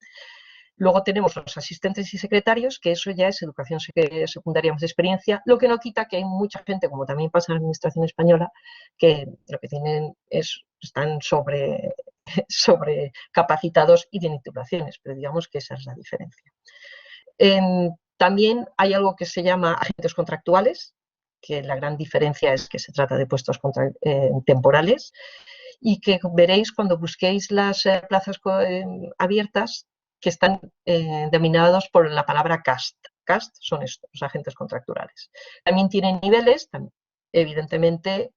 Luego tenemos los asistentes y secretarios, que eso ya es educación secundaria más de experiencia, lo que no quita que hay mucha gente, como también pasa en la administración española, que lo que tienen están sobrecapacitados y tienen titulaciones, pero digamos que esa es la diferencia. También hay algo que se llama agentes contractuales, que la gran diferencia es que se trata de puestos temporales y que veréis cuando busquéis las plazas abiertas que están denominados por la palabra CAST. CAST son estos, los agentes contractuales. También tienen niveles, evidentemente,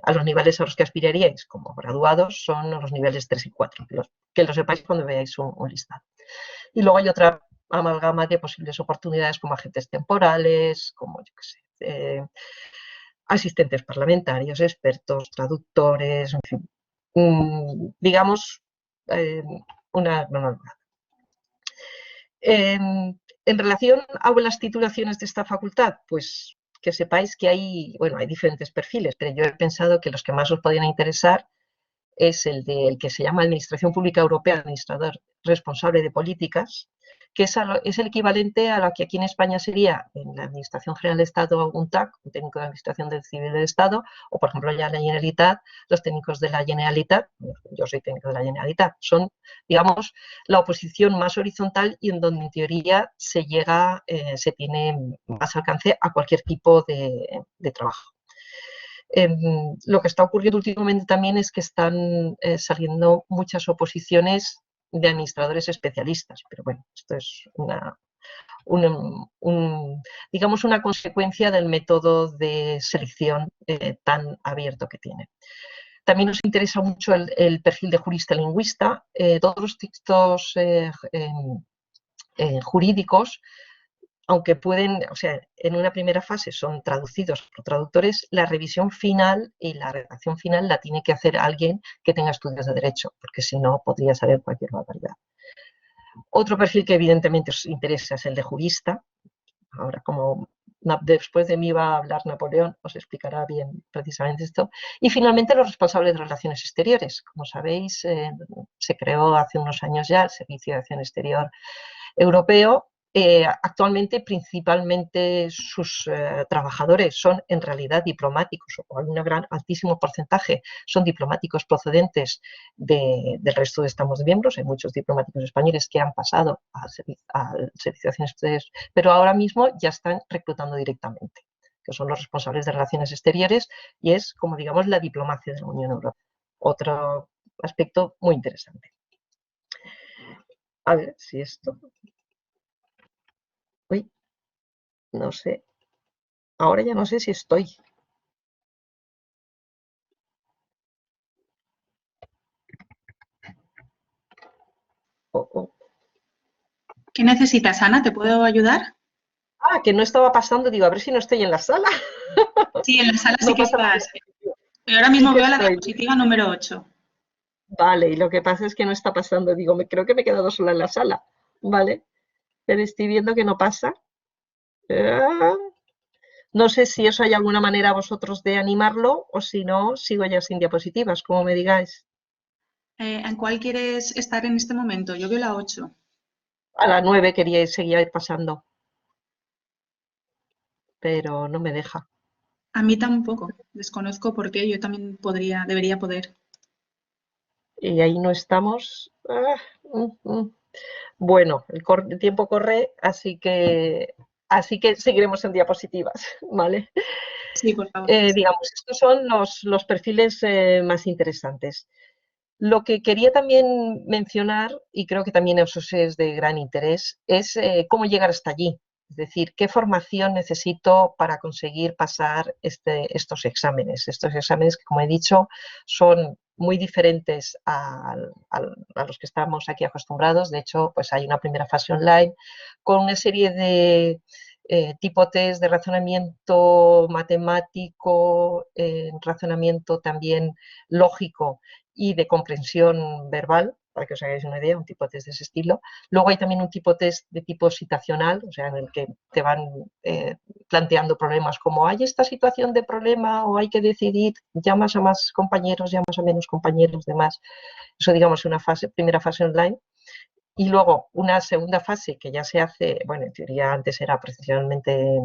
a los niveles a los que aspiraríais como graduados son los niveles 3 y 4, que lo sepáis cuando veáis un listado. Y luego hay otra amalgama de posibles oportunidades como agentes temporales, como yo qué sé, asistentes parlamentarios, expertos, traductores, en fin, digamos, una normalidad. En relación a las titulaciones de esta facultad, pues que sepáis que hay diferentes perfiles, pero yo he pensado que los que más os podrían interesar es el que se llama Administración Pública Europea, Administrador Responsable de Políticas, que es el equivalente a lo que aquí en España sería en la Administración General de Estado un TAC, un técnico de Administración del Civil del Estado, o por ejemplo ya la Generalitat, los técnicos de la Generalitat, yo soy técnico de la Generalitat, son, digamos, la oposición más horizontal y en donde en teoría se llega, se tiene más alcance a cualquier tipo de trabajo. Lo que está ocurriendo últimamente también es que están saliendo muchas oposiciones de administradores especialistas, pero bueno, esto es digamos una consecuencia del método de selección tan abierto que tiene. También nos interesa mucho el perfil de jurista lingüista. Todos los textos jurídicos, aunque pueden, o sea, en una primera fase son traducidos por traductores, la revisión final y la redacción final la tiene que hacer alguien que tenga estudios de derecho, porque si no podría salir cualquier barbaridad. Otro perfil que evidentemente os interesa es el de jurista. Ahora, como después de mí va a hablar Napoleón, os explicará bien precisamente esto. Y finalmente los responsables de relaciones exteriores. Como sabéis, se creó hace unos años ya el Servicio de Acción Exterior Europeo. Actualmente principalmente sus trabajadores son en realidad diplomáticos, o hay un altísimo porcentaje son diplomáticos procedentes del resto de Estados miembros. Hay muchos diplomáticos españoles que han pasado al Servicio de Acción Exterior, pero ahora mismo ya están reclutando directamente, que son los responsables de relaciones exteriores, y es, como digamos, la diplomacia de la Unión Europea. Otro aspecto muy interesante. A ver si esto... Uy, no sé. Ahora ya no sé si estoy. ¿Qué necesitas, Ana? ¿Te puedo ayudar? Ah, que no estaba pasando. Digo, a ver si no estoy en la sala. Sí, en la sala sí No que pasa nada. estás. Pero ahora mismo Sí que veo la estoy. diapositiva número 8. Vale, y lo que pasa es que no está pasando. Digo, creo que me he quedado sola en la sala. Vale, pero estoy viendo que no pasa. No sé si eso hay alguna manera vosotros de animarlo o si no, sigo ya sin diapositivas, como me digáis. ¿En cuál quieres estar en este momento? Yo veo la 8. A la 9 queríais seguir pasando, pero no me deja. A mí tampoco. Desconozco por qué. Yo también debería poder. Y ahí no estamos. Bueno, el tiempo corre, así que seguiremos en diapositivas, ¿vale? Sí, por favor. Digamos, estos son los perfiles más interesantes. Lo que quería también mencionar, y creo que también eso es de gran interés, es cómo llegar hasta allí. Es decir, qué formación necesito para conseguir pasar estos exámenes. Estos exámenes que, como he dicho, son muy diferentes a los que estamos aquí acostumbrados. De hecho, pues hay una primera fase online con una serie de tipo test de razonamiento matemático, razonamiento también lógico y de comprensión verbal, para que os hagáis una idea, un tipo test de ese estilo. Luego hay también un tipo test de tipo situacional, o sea, en el que te van planteando problemas como hay esta situación de problema o hay que decidir, llamas a más compañeros, llamas a menos compañeros, demás. Eso, digamos, es una primera fase online. Y luego una segunda fase que ya se hace, bueno, en teoría antes era presencialmente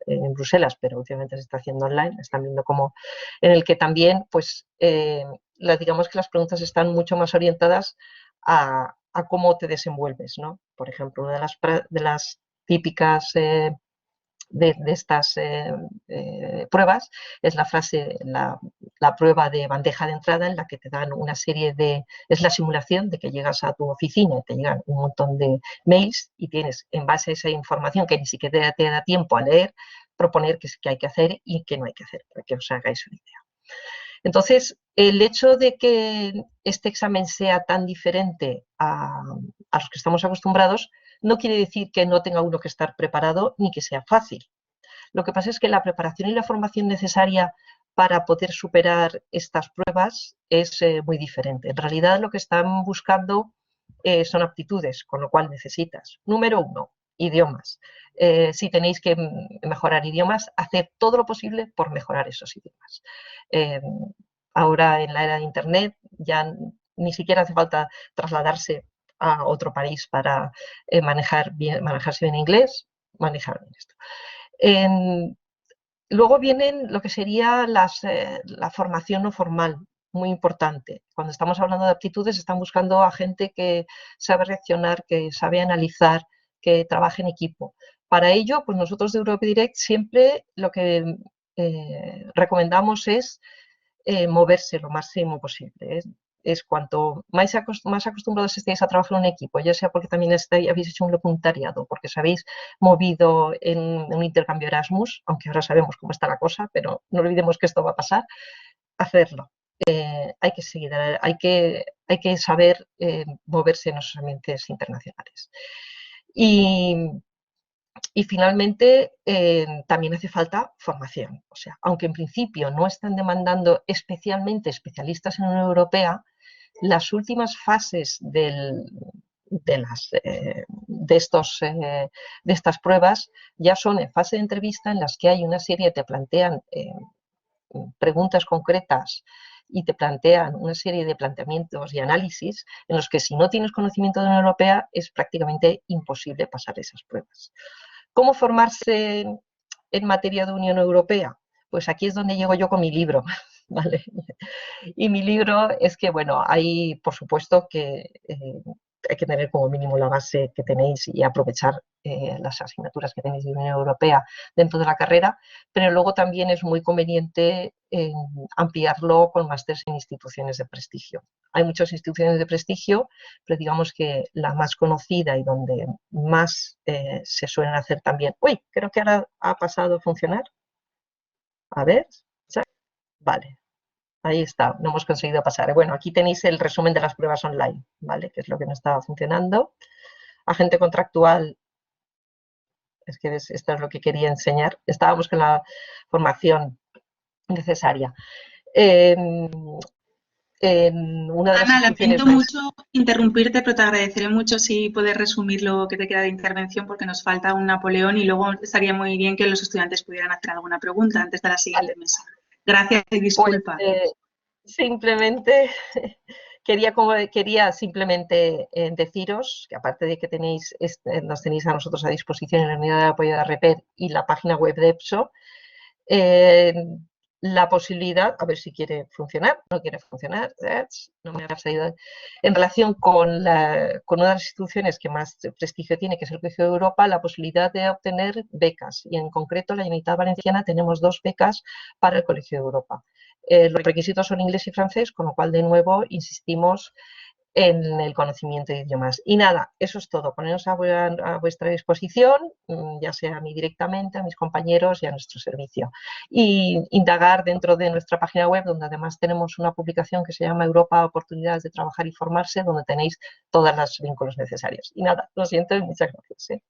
en Bruselas, pero últimamente se está haciendo online, están viendo cómo, en el que también, pues, digamos que las preguntas están mucho más orientadas a cómo te desenvuelves, ¿no? Por ejemplo, una de las típicas de estas pruebas es la prueba de bandeja de entrada, en la que te dan una serie de, es la simulación de que llegas a tu oficina y te llegan un montón de mails y tienes, en base a esa información que ni siquiera te da tiempo a leer, proponer qué hay que hacer y qué no hay que hacer, para que os hagáis una idea. Entonces, el hecho de que este examen sea tan diferente a los que estamos acostumbrados no quiere decir que no tenga uno que estar preparado ni que sea fácil. Lo que pasa es que la preparación y la formación necesaria para poder superar estas pruebas es muy diferente. En realidad, lo que están buscando son aptitudes, con lo cual necesitas, número 1, idiomas. Si tenéis que mejorar idiomas, haced todo lo posible por mejorar esos idiomas. Ahora, en la era de Internet, ya ni siquiera hace falta trasladarse a otro país para manejarse bien inglés, manejar bien esto. Luego vienen lo que sería la formación no formal, muy importante. Cuando estamos hablando de aptitudes, están buscando a gente que sabe reaccionar, que sabe analizar, que trabaje en equipo. Para ello, pues nosotros de Europe Direct siempre lo que recomendamos es moverse lo máximo posible. Es cuanto más acostumbrados estéis a trabajar en un equipo, ya sea porque también habéis hecho un voluntariado, porque os habéis movido en un intercambio Erasmus, aunque ahora sabemos cómo está la cosa, pero no olvidemos que esto va a pasar, hacerlo. Hay que seguir, hay que saber moverse en esos ambientes internacionales. Y finalmente, también hace falta formación. O sea, aunque en principio no están demandando especialmente especialistas en la Unión Europea, las últimas fases de estas pruebas ya son en fase de entrevista, en las que hay una serie, te plantean preguntas concretas y te plantean una serie de planteamientos y análisis en los que, si no tienes conocimiento de la Unión Europea, es prácticamente imposible pasar esas pruebas. ¿Cómo formarse en materia de Unión Europea? Pues aquí es donde llego yo con mi libro, ¿vale? Y mi libro es que, bueno, hay, por supuesto, que hay que tener como mínimo la base que tenéis y aprovechar las asignaturas que tenéis de Unión Europea dentro de la carrera, pero luego también es muy conveniente ampliarlo con másteres en instituciones de prestigio. Hay muchas instituciones de prestigio, pero digamos que la más conocida y donde más se suelen hacer también. Uy, creo que ahora ha pasado a funcionar. A ver, vale. Ahí está, no hemos conseguido pasar. Bueno, aquí tenéis el resumen de las pruebas online, ¿vale? Que es lo que no estaba funcionando. Agente contractual, es que esto es lo que quería enseñar. Estábamos con la formación necesaria. Una de las Ana, instituciones lamento mucho interrumpirte, pero te agradeceré mucho si puedes resumir lo que te queda de intervención, porque nos falta un Napoleón y luego estaría muy bien que los estudiantes pudieran hacer alguna pregunta antes de la siguiente mesa. Gracias y disculpa. Pues, simplemente quería simplemente deciros que, aparte de que nos tenéis a nosotros a disposición en la unidad de apoyo de REPER y la página web de EPSO, la posibilidad, a ver si quiere funcionar, no quiere funcionar, no me ha salido, en relación con una de las instituciones que más prestigio tiene, que es el Colegio de Europa, la posibilidad de obtener becas. Y en concreto, la Generalitat Valenciana tenemos 2 becas para el Colegio de Europa. Los requisitos son inglés y francés, con lo cual, de nuevo, insistimos en el conocimiento de idiomas. Y nada, eso es todo. Poneros a vuestra disposición, ya sea a mí directamente, a mis compañeros y a nuestro servicio. Y indagar dentro de nuestra página web, donde además tenemos una publicación que se llama Europa, oportunidades de trabajar y formarse, donde tenéis todos los vínculos necesarios. Y nada, lo siento y muchas gracias.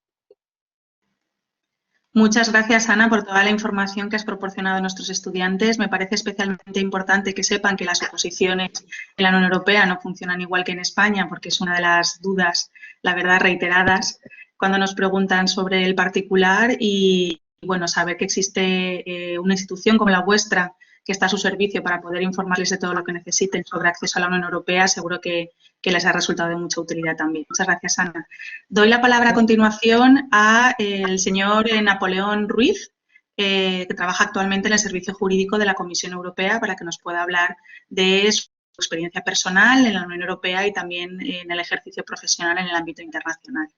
Muchas gracias, Ana, por toda la información que has proporcionado a nuestros estudiantes. Me parece especialmente importante que sepan que las oposiciones en la Unión Europea no funcionan igual que en España, porque es una de las dudas, la verdad, reiteradas cuando nos preguntan sobre el particular y, bueno, saber que existe una institución como la vuestra que está a su servicio para poder informarles de todo lo que necesiten sobre acceso a la Unión Europea, seguro que les ha resultado de mucha utilidad también. Muchas gracias, Ana. Doy la palabra a continuación al señor Napoleón Ruiz, que trabaja actualmente en el Servicio Jurídico de la Comisión Europea, para que nos pueda hablar de su experiencia personal en la Unión Europea y también en el ejercicio profesional en el ámbito internacional.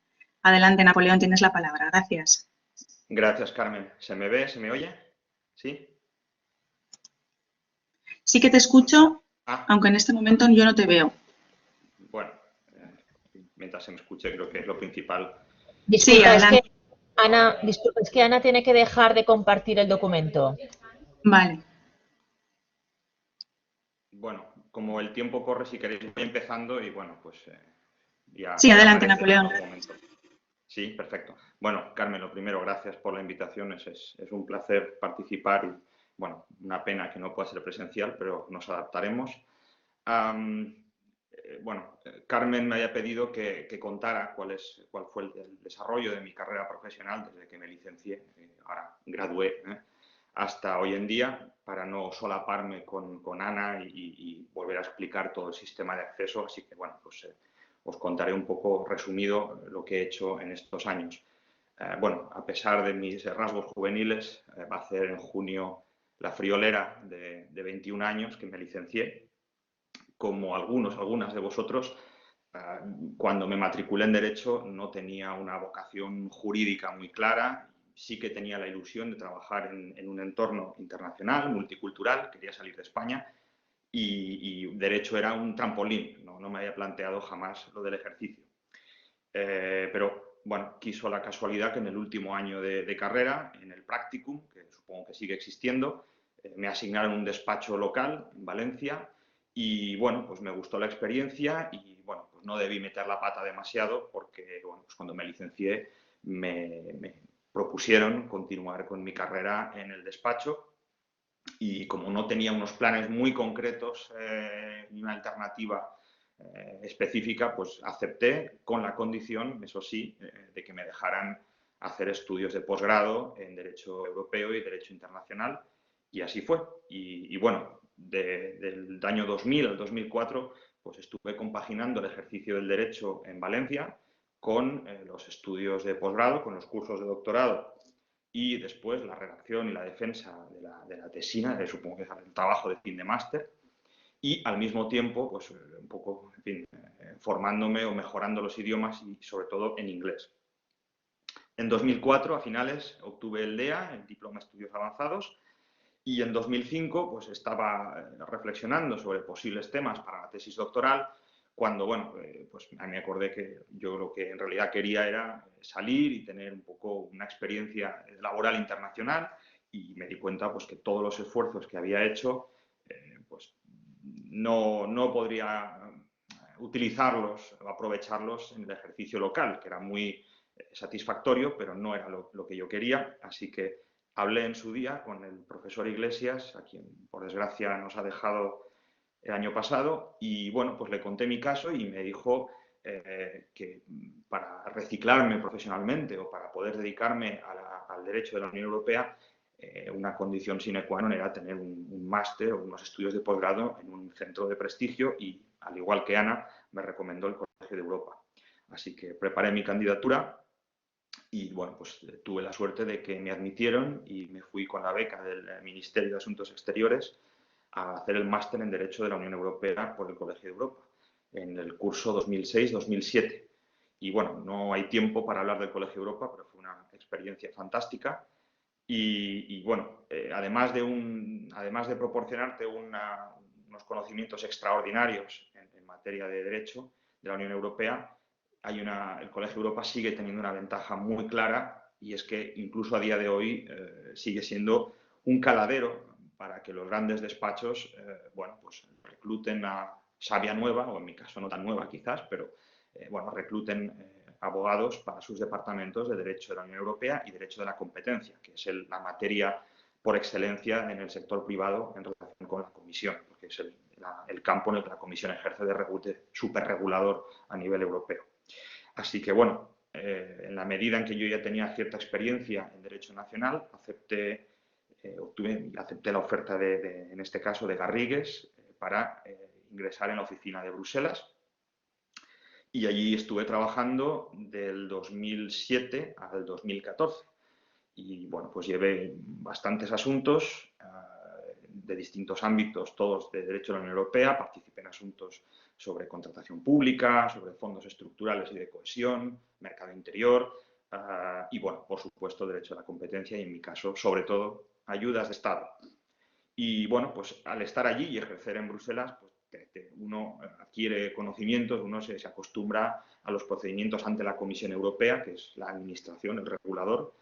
Adelante, Napoleón, tienes la palabra. Gracias. Gracias, Carmen. ¿Se me ve? ¿Se me oye? ¿Sí? Sí que te escucho, aunque en este momento yo no te veo. Bueno, mientras se me escuche, creo que es lo principal. Disculpa, es que Ana tiene que dejar de compartir el documento. Vale. Bueno, como el tiempo corre, si queréis voy empezando y bueno, pues ya... Sí, adelante, Napoleón. Sí, perfecto. Bueno, Carmen, lo primero, gracias por la invitación. Es un placer participar y, bueno, una pena que no pueda ser presencial, pero nos adaptaremos. Bueno, Carmen me había pedido que contara cuál fue el desarrollo de mi carrera profesional desde que me licencié, ahora gradué, hasta hoy en día, para no solaparme con Ana y volver a explicar todo el sistema de acceso. Así que, bueno, pues os contaré un poco resumido lo que he hecho en estos años. Bueno, a pesar de mis rasgos juveniles, va a ser en junio la friolera de 21 años que me licencié. Como algunas de vosotros, cuando me matriculé en Derecho no tenía una vocación jurídica muy clara, sí que tenía la ilusión de trabajar en un entorno internacional, multicultural, quería salir de España y Derecho era un trampolín, no me había planteado jamás lo del ejercicio. Pero, bueno, quiso la casualidad que en el último año de carrera, en el practicum, que supongo que sigue existiendo, me asignaron un despacho local en Valencia. Y, bueno, pues me gustó la experiencia y, bueno, pues no debí meter la pata demasiado porque, bueno, pues cuando me licencié me propusieron continuar con mi carrera en el despacho y como no tenía unos planes muy concretos ni una alternativa específica, pues acepté con la condición, eso sí, de que me dejaran hacer estudios de posgrado en Derecho Europeo y Derecho Internacional y así fue. Y bueno, del año 2000 al 2004, pues estuve compaginando el ejercicio del derecho en Valencia con los estudios de posgrado, con los cursos de doctorado y después la redacción y la defensa de la tesina, supongo que es el trabajo de fin de máster, y al mismo tiempo, pues un poco, en fin, formándome o mejorando los idiomas y sobre todo en inglés. En 2004, a finales, obtuve el DEA, el Diploma de Estudios Avanzados, y en 2005 pues estaba reflexionando sobre posibles temas para la tesis doctoral cuando, bueno, pues me acordé que yo lo que en realidad quería era salir y tener un poco una experiencia laboral internacional y me di cuenta pues que todos los esfuerzos que había hecho pues no podría utilizarlos o aprovecharlos en el ejercicio local, que era muy satisfactorio, pero no era lo que yo quería, así que hablé en su día con el profesor Iglesias, a quien por desgracia nos ha dejado el año pasado, y bueno, pues le conté mi caso y me dijo que para reciclarme profesionalmente o para poder dedicarme al derecho de la Unión Europea, una condición sine qua non era tener un máster o unos estudios de posgrado en un centro de prestigio y, al igual que Ana, me recomendó el Colegio de Europa. Así que preparé mi candidatura Y bueno, pues tuve la suerte de que me admitieron y me fui con la beca del Ministerio de Asuntos Exteriores a hacer el máster en Derecho de la Unión Europea por el Colegio de Europa, en el curso 2006-2007. Y bueno, no hay tiempo para hablar del Colegio de Europa, pero fue una experiencia fantástica. Y bueno, además de proporcionarte unos conocimientos extraordinarios en materia de derecho de la Unión Europea, el Colegio de Europa sigue teniendo una ventaja muy clara, y es que incluso a día de hoy sigue siendo un caladero para que los grandes despachos bueno, pues recluten a savia nueva, o en mi caso no tan nueva quizás, pero bueno, recluten abogados para sus departamentos de Derecho de la Unión Europea y Derecho de la Competencia, que es la materia por excelencia en el sector privado en relación con la Comisión, porque es el campo en el que la Comisión ejerce de superregulador a nivel europeo. Así que, bueno, en la medida en que yo ya tenía cierta experiencia en Derecho Nacional, acepté la oferta, en este caso, de Garrigues para ingresar en la oficina de Bruselas. Y allí estuve trabajando del 2007 al 2014. Y bueno, pues llevé bastantes asuntos de distintos ámbitos, todos de Derecho de la Unión Europea. Participé en asuntos sobre contratación pública, sobre fondos estructurales y de cohesión, mercado interior y, bueno, por supuesto, Derecho de la Competencia y, en mi caso, sobre todo, ayudas de Estado. Y, bueno, pues al estar allí y ejercer en Bruselas, pues uno adquiere conocimientos, uno se acostumbra a los procedimientos ante la Comisión Europea, que es la administración, el regulador.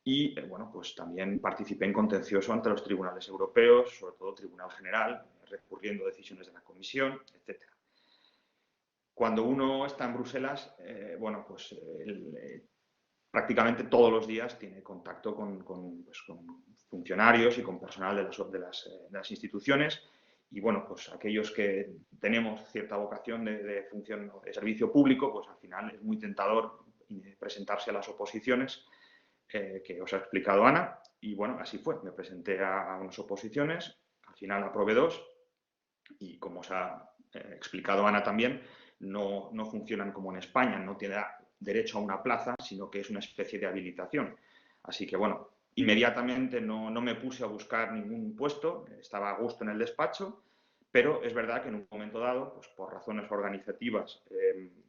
Y, bueno, pues también participé en contencioso ante los tribunales europeos, sobre todo Tribunal General, recurriendo decisiones de la Comisión, etc. Cuando uno está en Bruselas, bueno, pues prácticamente todos los días tiene contacto con funcionarios y con personal de las instituciones. Y, bueno, pues aquellos que tenemos cierta vocación de función de servicio público, pues al final es muy tentador presentarse a las oposiciones que os ha explicado Ana. Y, bueno, así fue. Me presenté a unas oposiciones, al final aprobé 2 y, como os ha explicado Ana también, no funcionan como en España, no tiene derecho a una plaza, sino que es una especie de habilitación. Así que, bueno, inmediatamente no me puse a buscar ningún puesto, estaba a gusto en el despacho, pero es verdad que en un momento dado, pues por razones organizativas,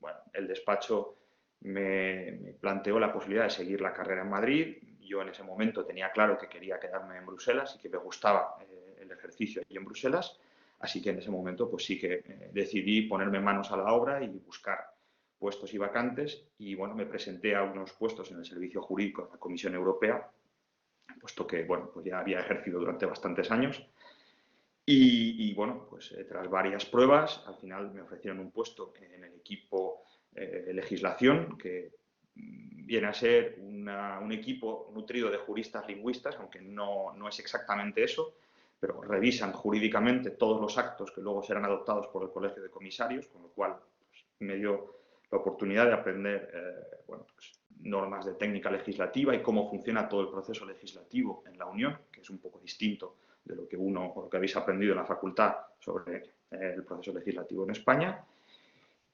bueno, el despacho me planteó la posibilidad de seguir la carrera en Madrid. Yo en ese momento tenía claro que quería quedarme en Bruselas y que me gustaba el ejercicio allí en Bruselas. Así que en ese momento pues sí que decidí ponerme manos a la obra y buscar puestos y vacantes. Y, bueno, me presenté a unos puestos en el servicio jurídico de la Comisión Europea, puesto que, bueno, pues ya había ejercido durante bastantes años. Y bueno, pues tras varias pruebas, al final me ofrecieron un puesto en el equipo legislación, que viene a ser un equipo nutrido de juristas lingüistas, aunque no es exactamente eso, pero revisan jurídicamente todos los actos que luego serán adoptados por el Colegio de Comisarios, con lo cual pues, me dio la oportunidad de aprender bueno, pues, normas de técnica legislativa y cómo funciona todo el proceso legislativo en la Unión, que es un poco distinto de lo que lo que habéis aprendido en la facultad sobre el proceso legislativo en España.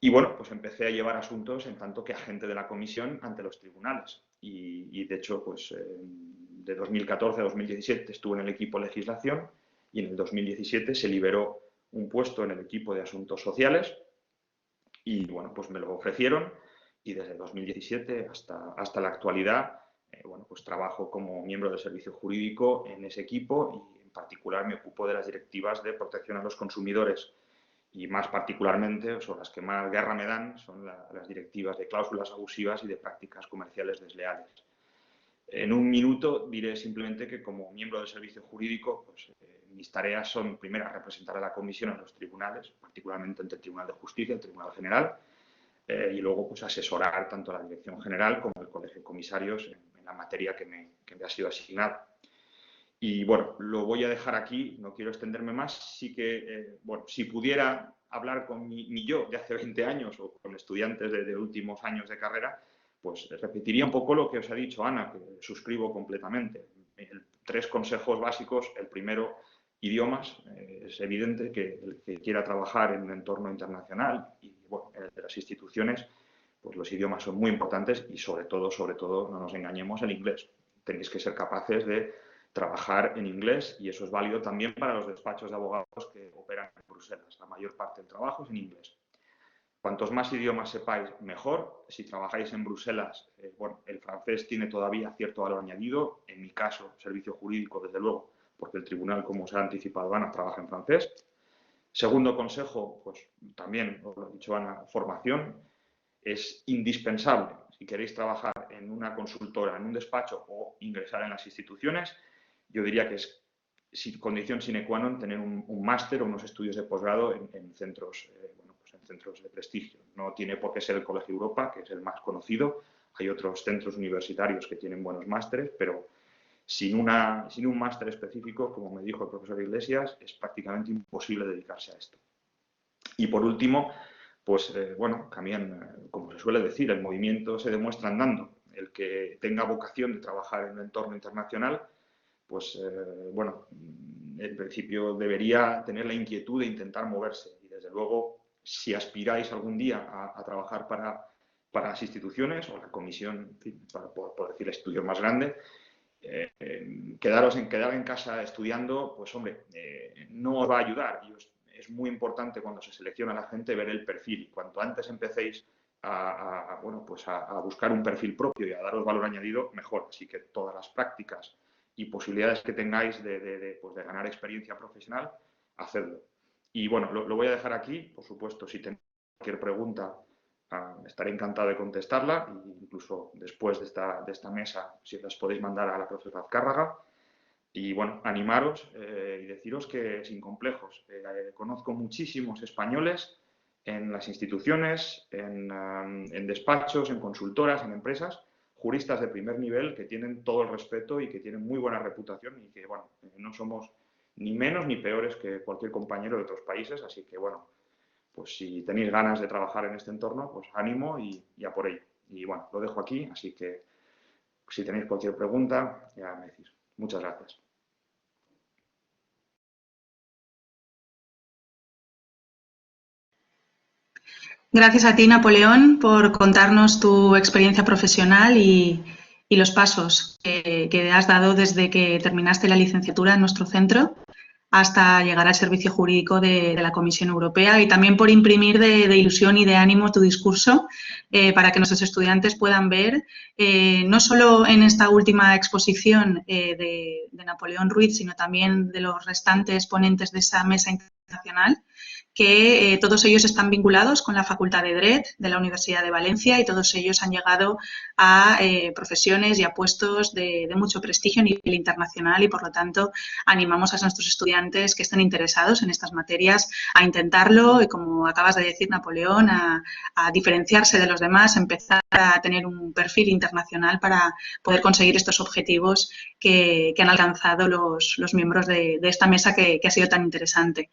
Y, bueno, pues empecé a llevar asuntos en tanto que agente de la Comisión ante los tribunales. Y de hecho, pues de 2014 a 2017 estuve en el equipo legislación y en el 2017 se liberó un puesto en el equipo de asuntos sociales y, bueno, pues me lo ofrecieron y desde 2017 hasta la actualidad, bueno, pues trabajo como miembro del servicio jurídico en ese equipo y en particular me ocupo de las directivas de protección a los consumidores. Y más particularmente, o las que más guerra me dan, son las directivas de cláusulas abusivas y de prácticas comerciales desleales. En un minuto diré simplemente que como miembro del servicio jurídico, pues, mis tareas son, primero, representar a la Comisión en los tribunales, particularmente ante el Tribunal de Justicia, el Tribunal General, y luego pues, asesorar tanto a la Dirección General como al Colegio de Comisarios en la materia que me ha sido asignada. Y, bueno, lo voy a dejar aquí, no quiero extenderme más. Sí que, bueno, si pudiera hablar con mi yo de hace 20 años o con estudiantes de últimos años de carrera, pues repetiría un poco lo que os ha dicho Ana, que suscribo completamente. 3 consejos básicos. El primero, idiomas. Es evidente que el que quiera trabajar en un entorno internacional y, bueno, en el de las instituciones, pues los idiomas son muy importantes y sobre todo, no nos engañemos, el inglés. Tenéis que ser capaces de trabajar en inglés y eso es válido también para los despachos de abogados que operan en Bruselas. La mayor parte del trabajo es en inglés. Cuantos más idiomas sepáis, mejor. Si trabajáis en Bruselas, bueno, el francés tiene todavía cierto valor añadido. En mi caso, servicio jurídico, desde luego, porque el tribunal, como os ha anticipado Ana, trabaja en francés. Segundo consejo, pues también, os lo ha dicho Ana, formación. Es indispensable, si queréis trabajar en una consultora, en un despacho o ingresar en las instituciones, yo diría que es condición sine qua non tener un máster o unos estudios de posgrado en centros, en centros de prestigio. No tiene por qué ser el Colegio Europa, que es el más conocido. Hay otros centros universitarios que tienen buenos másteres, pero sin un máster específico, como me dijo el profesor Iglesias, es prácticamente imposible dedicarse a esto. Y por último, pues bueno, también, como se suele decir, el movimiento se demuestra andando. El que tenga vocación de trabajar en un entorno internacional, pues bueno, en principio debería tener la inquietud de intentar moverse. Y desde luego, si aspiráis algún día a trabajar para las instituciones o la comisión, en fin, por decir el estudio más grande, quedar en casa estudiando, pues hombre, no os va a ayudar. Es muy importante cuando se selecciona a la gente ver el perfil. Y cuanto antes empecéis bueno, pues a buscar un perfil propio y a daros valor añadido, mejor. Así que todas las prácticas y posibilidades que tengáis pues de ganar experiencia profesional, hacedlo. Y bueno, lo voy a dejar aquí. Por supuesto, si tenéis cualquier pregunta, estaré encantado de contestarla, incluso después de esta mesa, si las podéis mandar a la profesora Azcárraga. Y bueno, animaros y deciros que sin complejos. Conozco muchísimos españoles en las instituciones, en despachos, en consultoras, en empresas, juristas de primer nivel que tienen todo el respeto y que tienen muy buena reputación y que, bueno, no somos ni menos ni peores que cualquier compañero de otros países. Así que, bueno, pues si tenéis ganas de trabajar en este entorno, pues ánimo y a por ello. Y bueno, lo dejo aquí, así que si tenéis cualquier pregunta, ya me decís. Muchas gracias. Gracias a ti, Napoleón, por contarnos tu experiencia profesional y los pasos que has dado desde que terminaste la licenciatura en nuestro centro hasta llegar al servicio jurídico de la Comisión Europea y también por imprimir de ilusión y de ánimo tu discurso para que nuestros estudiantes puedan ver, no solo en esta última exposición de Napoleón Ruiz, sino también de los restantes ponentes de esa mesa internacional, que todos ellos están vinculados con la Facultad de Dret de la Universidad de Valencia y todos ellos han llegado a profesiones y a puestos de mucho prestigio a nivel internacional y, por lo tanto, animamos a nuestros estudiantes que estén interesados en estas materias a intentarlo y, como acabas de decir, Napoleón, a diferenciarse de los demás, a empezar a tener un perfil internacional para poder conseguir estos objetivos que han alcanzado los miembros de esta mesa que ha sido tan interesante.